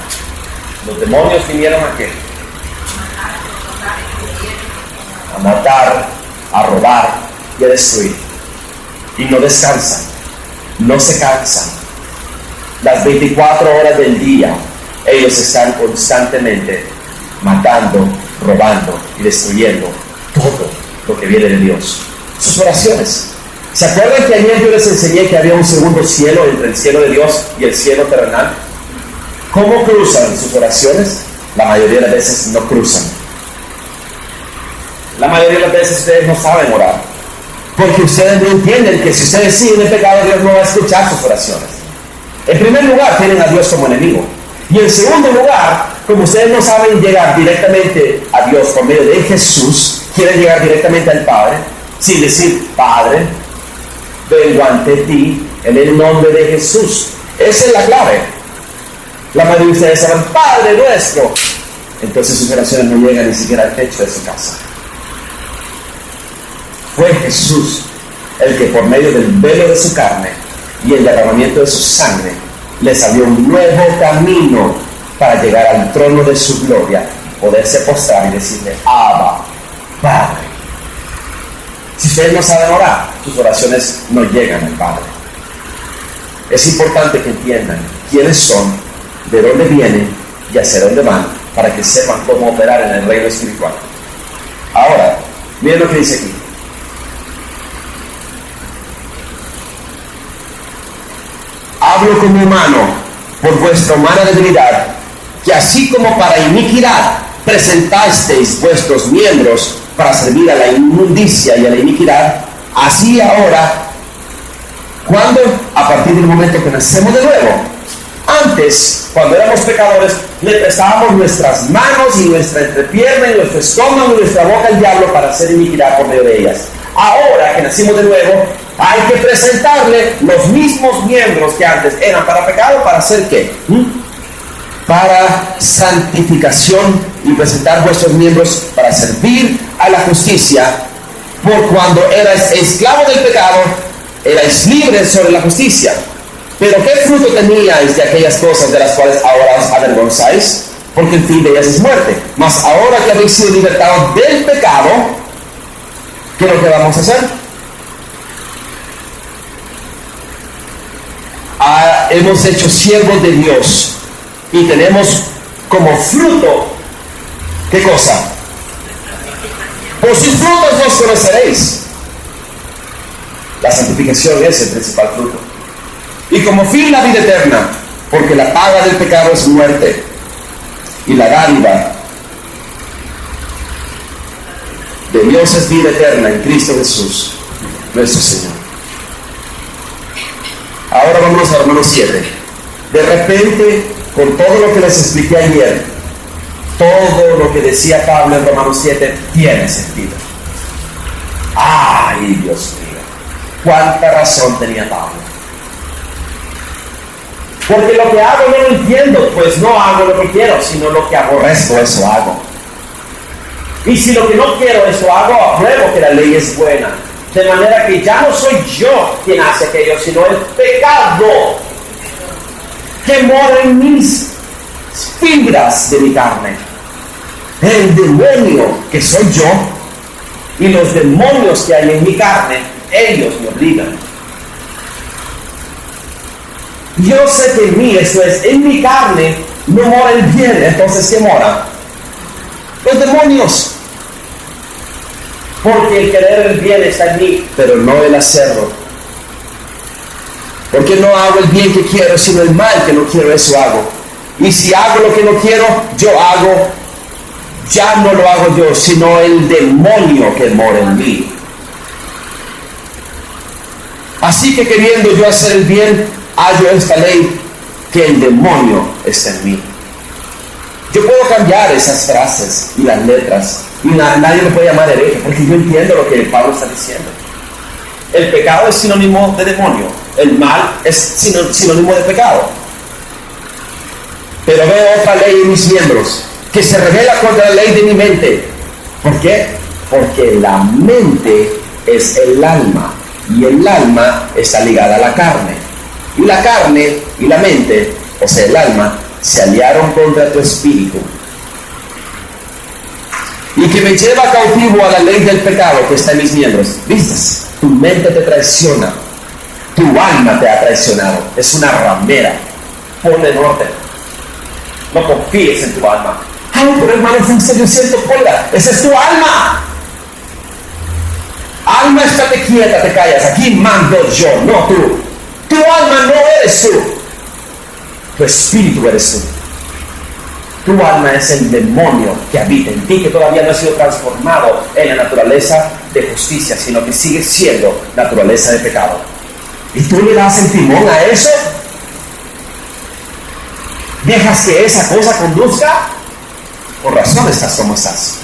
S1: Los demonios vinieron a qué? A matar, a robar y a destruir. Y no descansan, no se cansan. Las 24 horas del día, ellos están constantemente matando, robando y destruyendo todo lo que viene de Dios. Sus oraciones. ¿Se acuerdan que ayer yo les enseñé que había un segundo cielo entre el cielo de Dios y el cielo terrenal? ¿Cómo cruzan sus oraciones? La mayoría de las veces no cruzan. La mayoría de las veces ustedes no saben orar, porque ustedes no entienden que si ustedes siguen el pecado, Dios no va a escuchar sus oraciones. En primer lugar, tienen a Dios como enemigo. Y en segundo lugar, como ustedes no saben llegar directamente a Dios por medio de Jesús, quieren llegar directamente al Padre, sin decir, Padre, vengo ante ti en el nombre de Jesús. Esa es la clave. La mayoría de ustedes saben, Padre nuestro. Entonces sus oraciones no llegan ni siquiera al techo de su casa. Fue Jesús el que por medio del velo de su carne y el derramamiento de su sangre les abrió un nuevo camino para llegar al trono de su gloria, poderse postrar y decirle, Abba, Padre. Si ustedes no saben orar, sus oraciones no llegan al Padre. Es importante que entiendan quiénes son, de dónde vienen y hacia dónde van, para que sepan cómo operar en el reino espiritual. Ahora, miren lo que dice aquí. Hablo como humano por vuestra humana debilidad, que así como para iniquidad presentasteis vuestros miembros para servir a la inmundicia y a la iniquidad, así ahora, cuando a partir del momento que nacemos de nuevo, antes, cuando éramos pecadores, le prestábamos nuestras manos y nuestra entrepierna y nuestro estómago y nuestra boca al diablo para hacer iniquidad por medio de ellas. Ahora que nacimos de nuevo, hay que presentarle los mismos miembros que antes eran para pecado, ¿para hacer qué? Para santificación, y presentar vuestros miembros para servir a la justicia, por cuando erais esclavos del pecado, erais libres sobre la justicia. Pero ¿qué fruto teníais de aquellas cosas de las cuales ahora os avergonzáis? Porque el fin de ellas es muerte. Mas ahora que habéis sido libertados del pecado, ¿qué es lo que vamos a hacer? Hemos hecho siervos de Dios y tenemos como fruto, ¿qué cosa? Por sus frutos los conoceréis. La santificación es el principal fruto. Y como fin la vida eterna, porque la paga del pecado es muerte, y la dádiva de Dios es vida eterna en Cristo Jesús, nuestro Señor. Ahora vamos a Romanos 7. De repente, con todo lo que les expliqué ayer, todo lo que decía Pablo en Romanos 7 tiene sentido. ¡Ay, Dios mío! ¿Cuánta razón tenía Pablo? Porque lo que hago no lo entiendo, pues no hago lo que quiero, sino lo que aborrezco, eso hago. Y si lo que no quiero, eso hago, apruebo que la ley es buena. De manera que ya no soy yo quien hace aquello, sino el pecado que mora en mis fibras de mi carne. El demonio que soy yo y los demonios que hay en mi carne, ellos me obligan. Yo sé que en mí, esto es, en mi carne no mora el bien. Entonces, ¿qué mora? Los demonios. Porque el querer el bien está en mí, pero no el hacerlo. Porque no hago el bien que quiero, sino el mal que no quiero, eso hago. Y si hago lo que no quiero, yo hago, ya no lo hago yo, sino el demonio que mora en mí. Así que queriendo yo hacer el bien, hallo esta ley, que el demonio está en mí. Yo puedo cambiar esas frases y las letras, y nadie me puede llamar hereje, porque yo entiendo lo que Pablo está diciendo. El pecado es sinónimo de demonio, el mal es sinónimo de pecado. Pero veo otra ley en mis miembros, que se revela contra la ley de mi mente. ¿Por qué? Porque la mente es el alma, y el alma está ligada a la carne. Y la carne y la mente, o sea el alma, se aliaron contra tu espíritu. Y que me lleva cautivo a la ley del pecado que está en mis miembros. ¿Viste? Tu mente te traiciona. Tu alma te ha traicionado. Es una ramera. Ponle en orden. No confíes en tu alma. Ay, pero hermano, en serio siento cuerda. Esa es tu alma. Alma, estate quieta, te callas. Aquí mando yo, no tú. Tu alma no eres tú. Tu espíritu eres tú. Tu alma es el demonio que habita en ti, que todavía no ha sido transformado en la naturaleza de justicia, sino que sigue siendo naturaleza de pecado. ¿Y tú le das el timón a eso? ¿Dejas que esa cosa conduzca? Por razón estás como estás.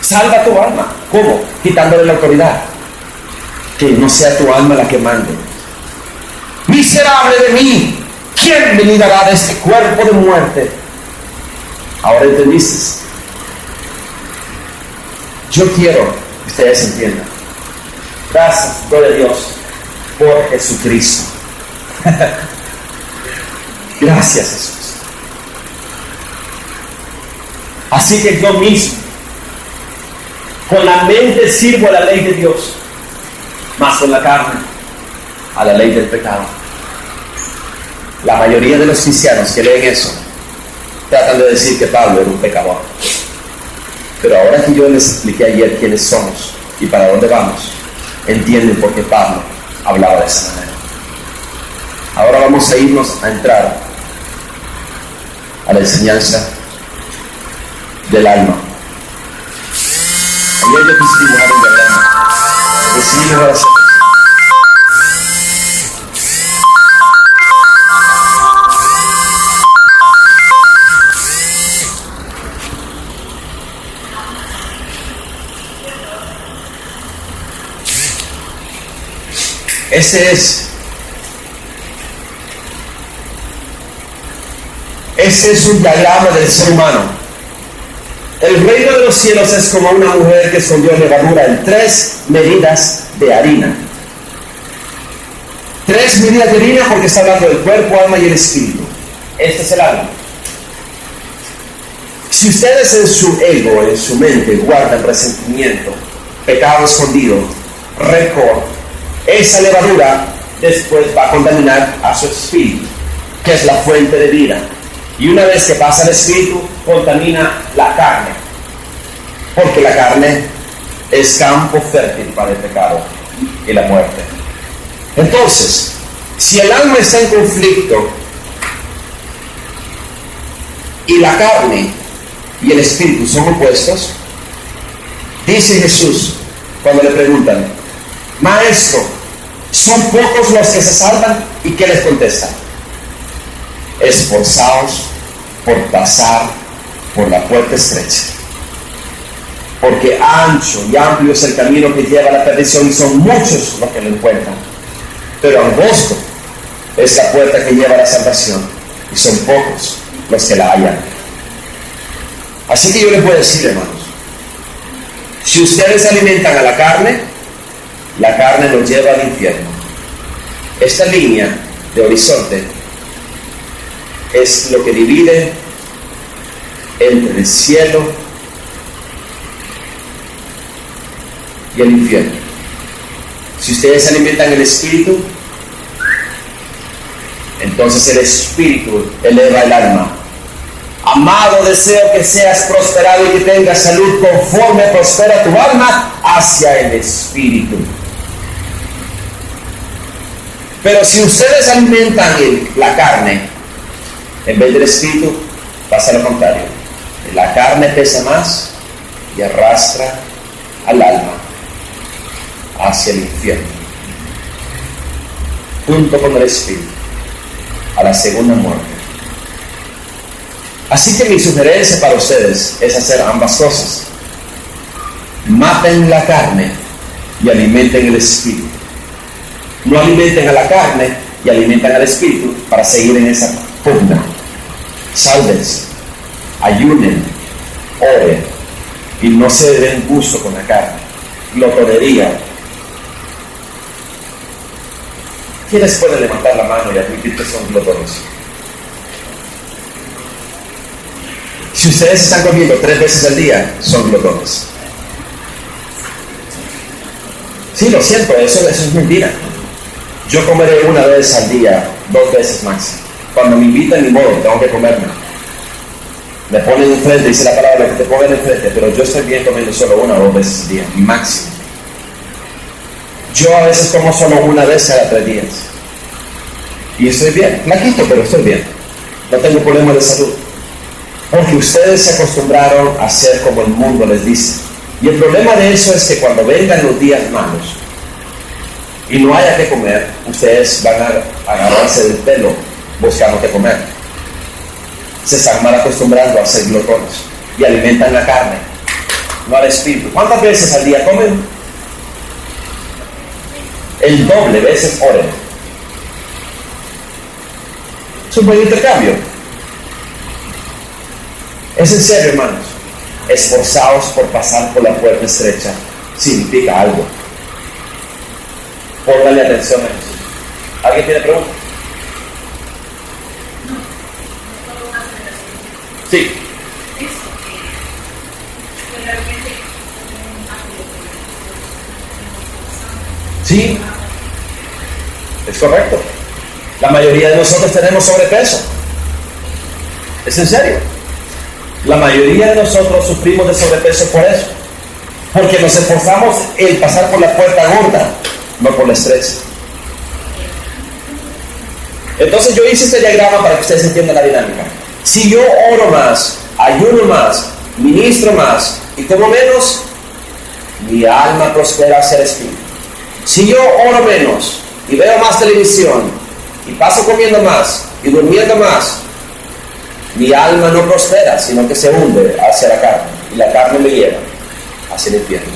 S1: Salva tu alma. ¿Cómo? Quitándole la autoridad. Que no sea tu alma la que mande. Miserable de mí, ¿quién me librará de este cuerpo de muerte? Ahora entendiste. Yo quiero que ustedes entiendan. Gracias, gloria a Dios, por Jesucristo. Gracias, Jesús. Así que yo mismo, con la mente sirvo a la ley de Dios, más con la carne a la ley del pecado. La mayoría de los cristianos que leen eso tratan de decir que Pablo era un pecador. Pero ahora que yo les expliqué ayer quiénes somos y para dónde vamos, entienden por qué Pablo hablaba de esa manera. Ahora vamos a irnos a entrar a la enseñanza del alma. Ayer yo quise dibujar un diagrama. Decidí mejor hacer. Ese es un diagrama del ser humano. El reino de los cielos es como una mujer que escondió levadura en 3 medidas de harina. 3 medidas de harina porque está hablando del cuerpo, alma y el espíritu. Este es el alma. Si ustedes en su ego, en su mente, guardan resentimiento, pecado escondido, rencor, esa levadura después va a contaminar a su espíritu, que es la fuente de vida. Y una vez que pasa el espíritu, contamina la carne, porque la carne es campo fértil para el pecado. y la muerte. Entonces, si el alma está en conflicto y la carne y el espíritu son opuestos, dice Jesús cuando le preguntan: Maestro, ¿son pocos los que se salvan? ¿Y qué les contesta? Esforzaos por pasar por la puerta estrecha, porque ancho y amplio es el camino que lleva a la perdición y son muchos los que lo encuentran, pero angosto es la puerta que lleva a la salvación y son pocos los que la hallan. Así que yo les voy a decir, hermanos, si ustedes alimentan a la carne los lleva al infierno. Esta línea de horizonte es lo que divide entre el cielo y el infierno. Si ustedes alimentan el espíritu, entonces el espíritu eleva el alma. Amado, deseo que seas prosperado y que tengas salud conforme prospera tu alma hacia el espíritu. Pero si ustedes alimentan la carne en vez del espíritu, pasa lo contrario. La carne pesa más y arrastra al alma hacia el infierno, junto con el espíritu, a la segunda muerte. Así que mi sugerencia para ustedes es hacer ambas cosas. Maten la carne y alimenten el espíritu. No alimenten a la carne y alimentan al espíritu para seguir en esa pugna. Sálvense, ayunen, oren y no se den gusto con la carne. Glotonería. ¿Quiénes pueden levantar la mano y admitir que son glotones? Si ustedes están comiendo 3 veces al día, son glotones. Sí, lo siento, eso es mentira. Yo comeré 1 vez al día, 2 veces máximo. Cuando me invitan, ni modo, tengo que comerme. Me ponen enfrente, dice la palabra que te pongan enfrente, pero yo estoy bien comiendo solo 1 o 2 veces al día, máximo. Yo a veces como solo 1 vez cada 3 días. Y estoy bien, flaquito, pero estoy bien. No tengo problemas de salud. Porque ustedes se acostumbraron a ser como el mundo les dice. Y el problema de eso es que cuando vengan los días malos y no haya que comer, ustedes van a agarrarse del pelo buscando qué comer. Se están mal acostumbrando a ser glotones y alimentan la carne, no al espíritu. ¿Cuántas veces al día comen? El doble veces oren. Es un buen intercambio. Es en serio, hermanos. Esforzaos por pasar por la puerta estrecha. Significa algo. Póngale atención a eso. ¿Alguien tiene preguntas? Sí. Sí, es correcto. La mayoría de nosotros tenemos sobrepeso. Es en serio. La mayoría de nosotros sufrimos de sobrepeso por eso. Porque nos esforzamos en pasar por la puerta gorda, no por la estrecha. Entonces yo hice este diagrama para que ustedes entiendan la dinámica. Si yo oro más, ayuno más, ministro más y como menos, mi alma prospera hacia el espíritu. Si yo oro menos y veo más televisión y paso comiendo más y durmiendo más, mi alma no prospera, sino que se hunde hacia la carne y la carne me lleva hacia el infierno.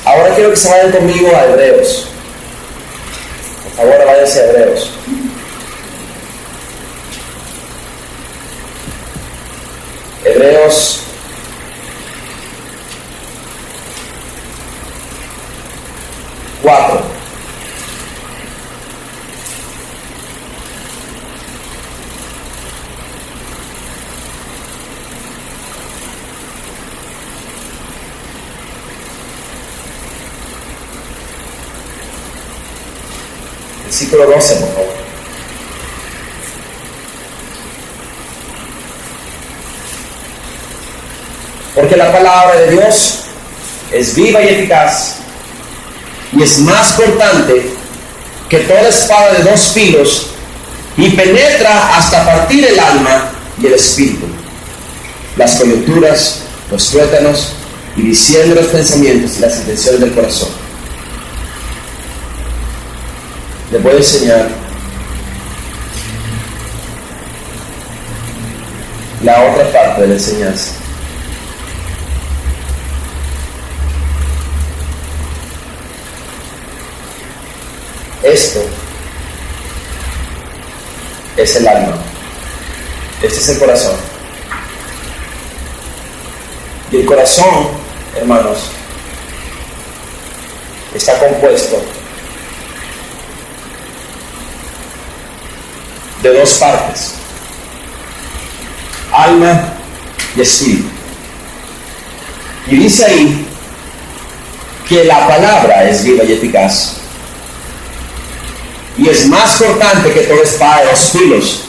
S1: Ahora quiero que se vayan conmigo a Hebreos. Por favor, váyanse a Hebreos. Hebreos 4. Versículo 12, por favor. Porque la palabra de Dios es viva y eficaz, y es más cortante que toda espada de 2 filos, y penetra hasta partir el alma y el espíritu, las coyunturas, los tuétanos, y discierne los pensamientos y las intenciones del corazón. Les voy a enseñar la otra parte de la enseñanza. Esto es el alma. Este es el corazón. Y el corazón, hermanos, está compuesto de 2 partes: alma y espíritu. Y dice ahí que la palabra es viva y eficaz, y es más cortante que toda espada de 2 filos,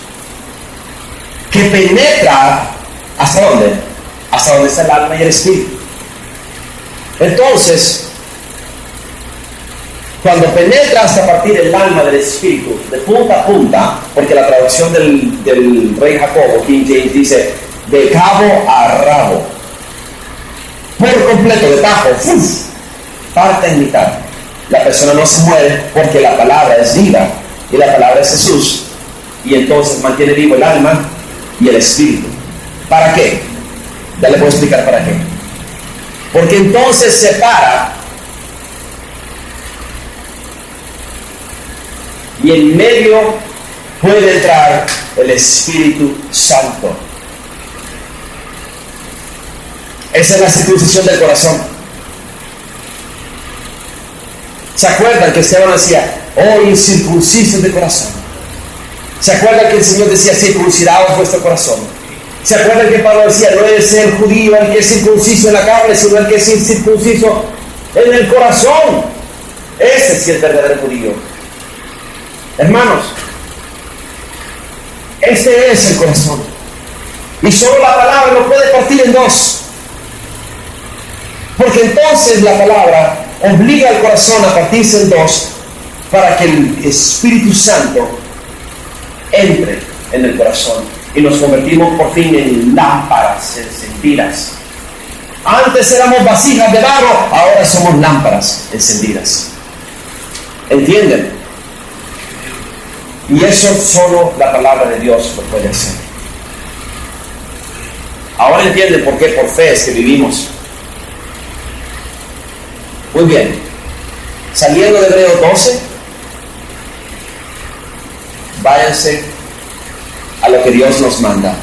S1: que penetra ¿hasta dónde? Hasta donde está el alma y el espíritu. Entonces, cuando penetra hasta partir el alma del espíritu, de punta a punta, porque la traducción del rey Jacobo, King James, dice de cabo a rabo, por completo, de tajo, parte en mitad. La persona no se muere porque la palabra es viva, y la palabra es Jesús, y entonces mantiene vivo el alma y el espíritu. ¿Para qué? Ya le puedo explicar para qué. Porque entonces separa, y en medio puede entrar el Espíritu Santo. Esa es la circuncisión del corazón. ¿Se acuerdan que Esteban decía, oh incircuncisos de corazón? ¿Se acuerdan que el Señor decía, circuncidaos vuestro corazón? ¿Se acuerdan que Pablo decía, no es el judío el que es circunciso en la carne, sino el que es incircunciso en el corazón? Ese sí es el verdadero judío. Hermanos, este es el corazón, y solo la palabra lo puede partir en 2, porque entonces la palabra obliga al corazón a partirse en 2 para que el Espíritu Santo entre en el corazón y nos convertimos por fin en lámparas encendidas. Antes éramos vasijas de barro, ahora somos lámparas encendidas. ¿Entienden? Y eso solo la palabra de Dios lo puede hacer. Ahora entienden por qué por fe es que vivimos. Muy bien. Saliendo de Hebreos 12, váyanse a lo que Dios nos manda.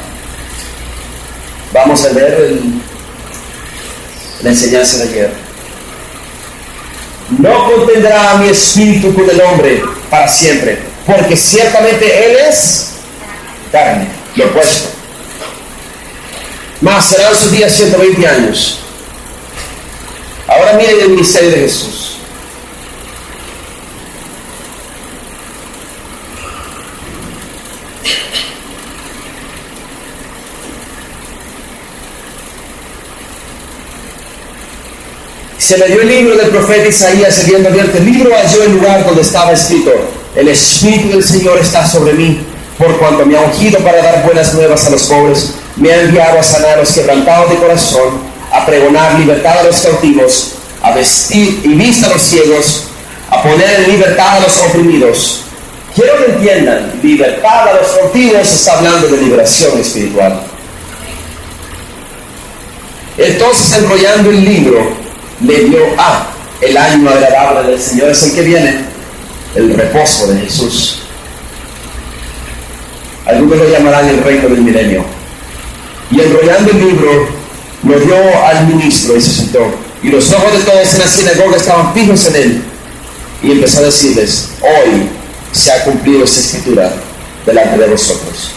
S1: Vamos a ver la enseñanza de ayer. No contendrá mi espíritu con el hombre para siempre, porque ciertamente él es carne, lo opuesto. Mas serán sus días 120 años. Ahora miren el ministerio de Jesús. Se le dio el libro del profeta Isaías, habiendo abierto el libro, halló el lugar donde estaba escrito: el Espíritu del Señor está sobre mí, por cuanto me ha ungido para dar buenas nuevas a los pobres, me ha enviado a sanar a los quebrantados de corazón, a pregonar libertad a los cautivos, a vestir y vista a los ciegos, a poner en libertad a los oprimidos. Quiero que entiendan, libertad a los cautivos está hablando de liberación espiritual. Entonces, enrollando el libro, le dio el año agradable del Señor, es el que viene, el reposo de Jesús. Algunos lo llamarán el reino del milenio. Y enrollando el libro, lo dio al ministro y se sentó. Y los ojos de todos en la sinagoga estaban fijos en él. Y empezó a decirles: hoy se ha cumplido esta escritura delante de vosotros.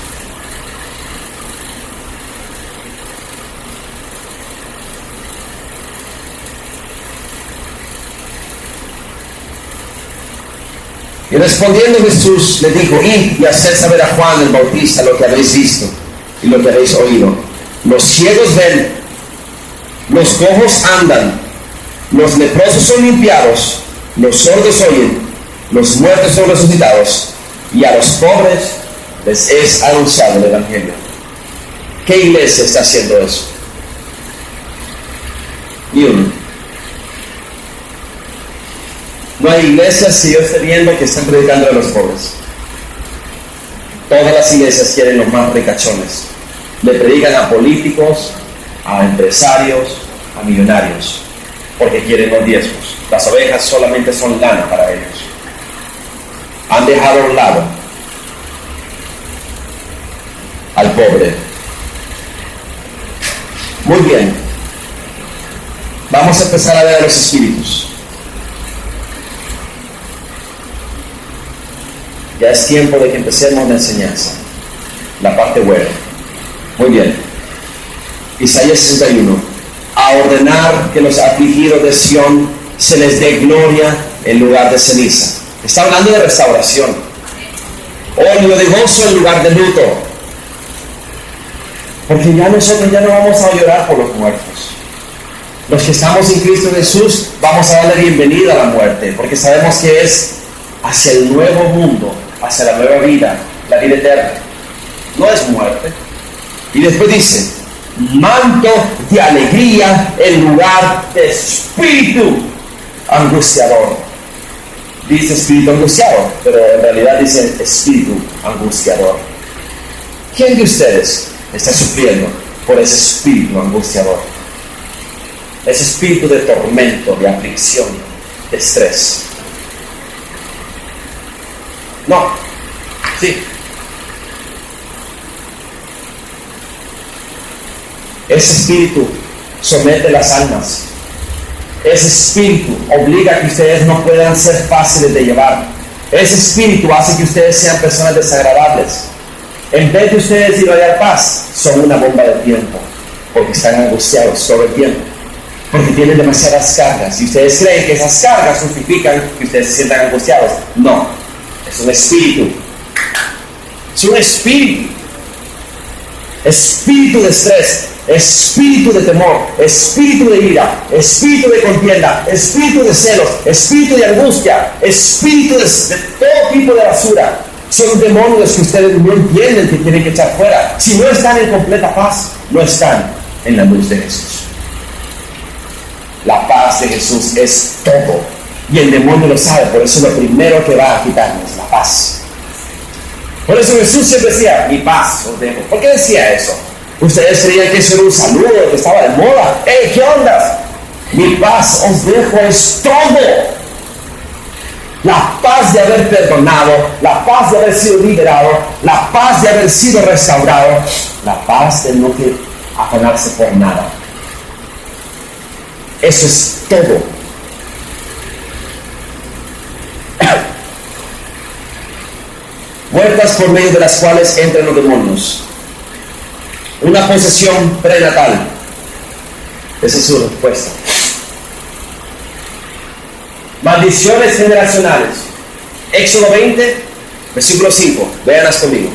S1: Y respondiendo Jesús le dijo: id y haced saber a Juan el Bautista lo que habéis visto y lo que habéis oído. Los ciegos ven, los cojos andan, los leprosos son limpiados, los sordos oyen, los muertos son resucitados, y a los pobres les es anunciado el Evangelio. ¿Qué iglesia está haciendo eso? Ni uno. No hay iglesias que yo esté viendo que están predicando a los pobres. Todas las iglesias quieren los más ricachones. Le predican a políticos, a empresarios, a millonarios, porque quieren los diezmos. Las ovejas solamente son lana para ellos. Han dejado a un lado al pobre. Muy bien. Vamos a empezar a ver a los espíritus. Ya es tiempo de que empecemos la enseñanza, la parte buena. Muy bien. Isaías 61. A ordenar que los afligidos de Sión se les dé gloria en lugar de ceniza. Está hablando de restauración. Óleo de gozo en lugar de luto. Porque ya nosotros ya no vamos a llorar por los muertos. Los que estamos en Cristo Jesús vamos a darle bienvenida a la muerte, porque sabemos que es hacia el nuevo mundo, hacia la nueva vida, la vida eterna. No es muerte. Y después dice, manto de alegría en lugar de espíritu angustiador. Dice espíritu angustiado, pero en realidad dice espíritu angustiador. ¿Quién de ustedes está sufriendo por ese espíritu angustiador? Ese espíritu de tormento, de aflicción, de estrés. No. Sí. Ese espíritu somete las almas. Ese espíritu obliga a que ustedes no puedan ser fáciles de llevar. Ese espíritu hace que ustedes sean personas desagradables. En vez de ustedes ir a hallar paz, son una bomba de tiempo, porque están angustiados todo el tiempo, porque tienen demasiadas cargas. Y ustedes creen que esas cargas justifican que ustedes se sientan angustiados. No, es un espíritu. Es un espíritu. Espíritu de estrés, espíritu de temor, espíritu de ira, espíritu de contienda, espíritu de celos, espíritu de angustia, espíritu de todo tipo de basura. Son demonios que ustedes no entienden que tienen que echar fuera. Si no están en completa paz, no están en la luz de Jesús. La paz de Jesús es todo. Y el demonio lo sabe, por eso lo primero que va a quitarnos es la paz. Por eso Jesús siempre decía, mi paz os dejo. ¿Por qué decía eso? Ustedes creían que eso era un saludo, que estaba de moda. ¡Hey, qué onda! Mi paz os dejo es todo. La paz de haber perdonado, la paz de haber sido liberado, la paz de haber sido restaurado, la paz de no afanarse por nada. Eso es todo. Puertas por medio de las cuales entran los demonios. Una posesión prenatal. Esa es su respuesta. Maldiciones generacionales. Éxodo 20, versículo 5. Véanlas conmigo.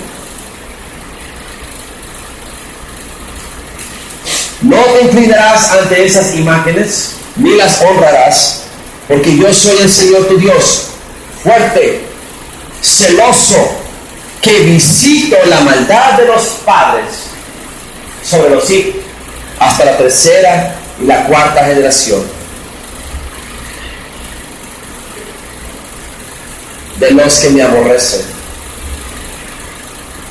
S1: No te inclinarás ante esas imágenes, ni las honrarás, porque yo soy el Señor tu Dios, fuerte, celoso, que visito la maldad de los padres sobre los hijos hasta la tercera y la cuarta generación de los que me aborrecen.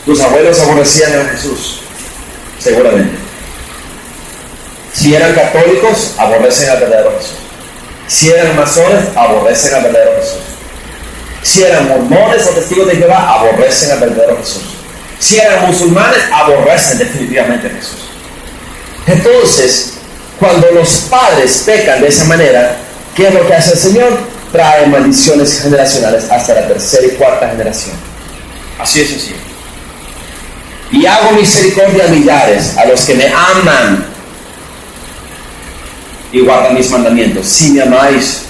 S1: Tus abuelos aborrecían a Jesús, seguramente. Si eran católicos, aborrecen al verdadero Jesús. Si eran masones, aborrecen al verdadero Jesús. Si eran mormones o testigos de Jehová, aborrecen al verdadero Jesús. Si eran musulmanes, aborrecen definitivamente a Jesús. Entonces, cuando los padres pecan de esa manera, ¿qué es lo que hace el Señor? Trae maldiciones generacionales hasta la tercera y cuarta generación. Así es sencillo. Y hago misericordia a millares, a los que me aman y guardan mis mandamientos. Si me amáis,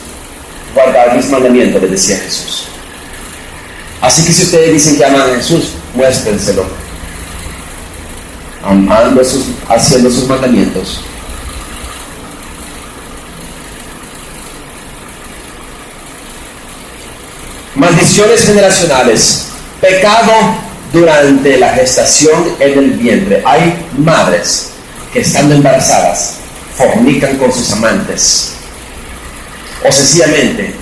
S1: guardad mis mandamientos, les decía Jesús. Así que si ustedes dicen que aman a Jesús, muéstrenselo. Haciendo sus mandamientos. Maldiciones generacionales. Pecado durante la gestación en el vientre. Hay madres que estando embarazadas fornican con sus amantes o sencillamente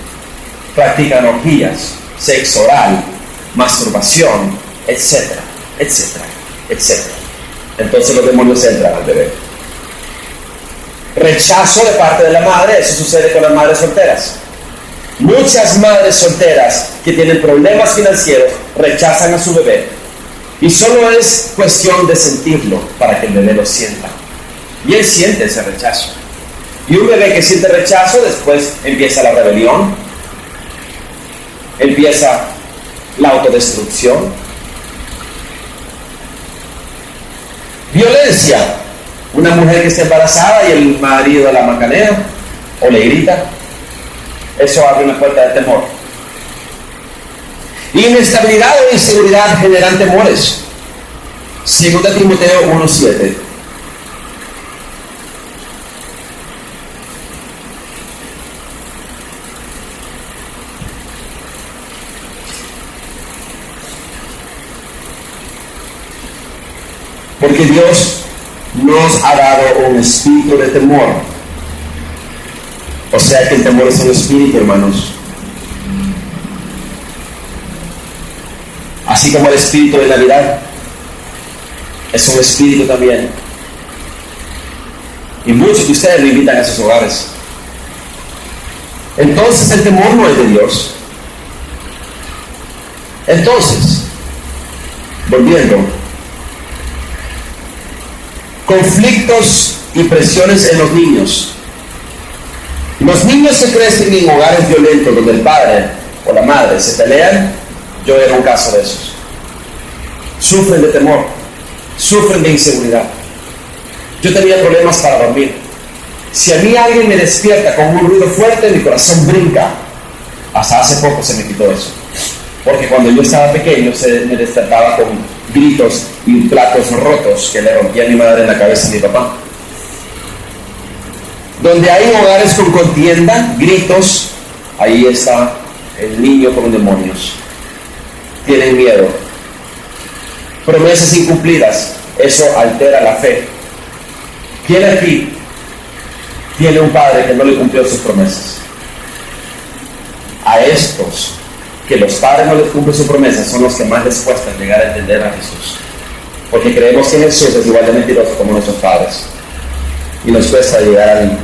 S1: practican orgías, sexo oral, masturbación, etcétera, etcétera, etcétera. Entonces los demonios entran al bebé. Rechazo de parte de la madre. Eso sucede con las madres solteras. Muchas madres solteras que tienen problemas financieros rechazan a su bebé, y solo es cuestión de sentirlo para que el bebé lo sienta, y él siente ese rechazo. Y un bebé que siente rechazo, después empieza la rebelión, empieza la autodestrucción. Violencia. Una mujer que está embarazada y el marido la macanea o le grita. Eso abre una puerta de temor. Inestabilidad o inseguridad generan temores. 2 Timoteo 1:7. Porque Dios nos ha dado un espíritu de temor. O sea que el temor es un espíritu, hermanos. Así como el espíritu de Navidad es un espíritu también. Y muchos de ustedes lo invitan a sus hogares. Entonces el temor no es de Dios. Entonces, volviendo, conflictos y presiones en los niños. Los niños que crecen en hogares violentos donde el padre o la madre se pelean, yo era un caso de esos. Sufren de temor, sufren de inseguridad. Yo tenía problemas para dormir. Si a mí alguien me despierta con un ruido fuerte, mi corazón brinca. Hasta hace poco se me quitó eso. Porque cuando yo estaba pequeño me despertaba con gritos y platos rotos que le rompía a mi madre en la cabeza a mi papá. Donde hay hogares con contienda, gritos, ahí está el niño con demonios. Tienen miedo. Promesas incumplidas, eso altera la fe. ¿Quién aquí tiene un padre que no le cumplió sus promesas? A estos que los padres no les cumplen sus promesas son los que más les cuesta llegar a entender a Jesús, porque creemos que Jesús es igual de mentiroso como nuestros padres y nos cuesta llegar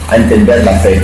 S1: a entender la fe.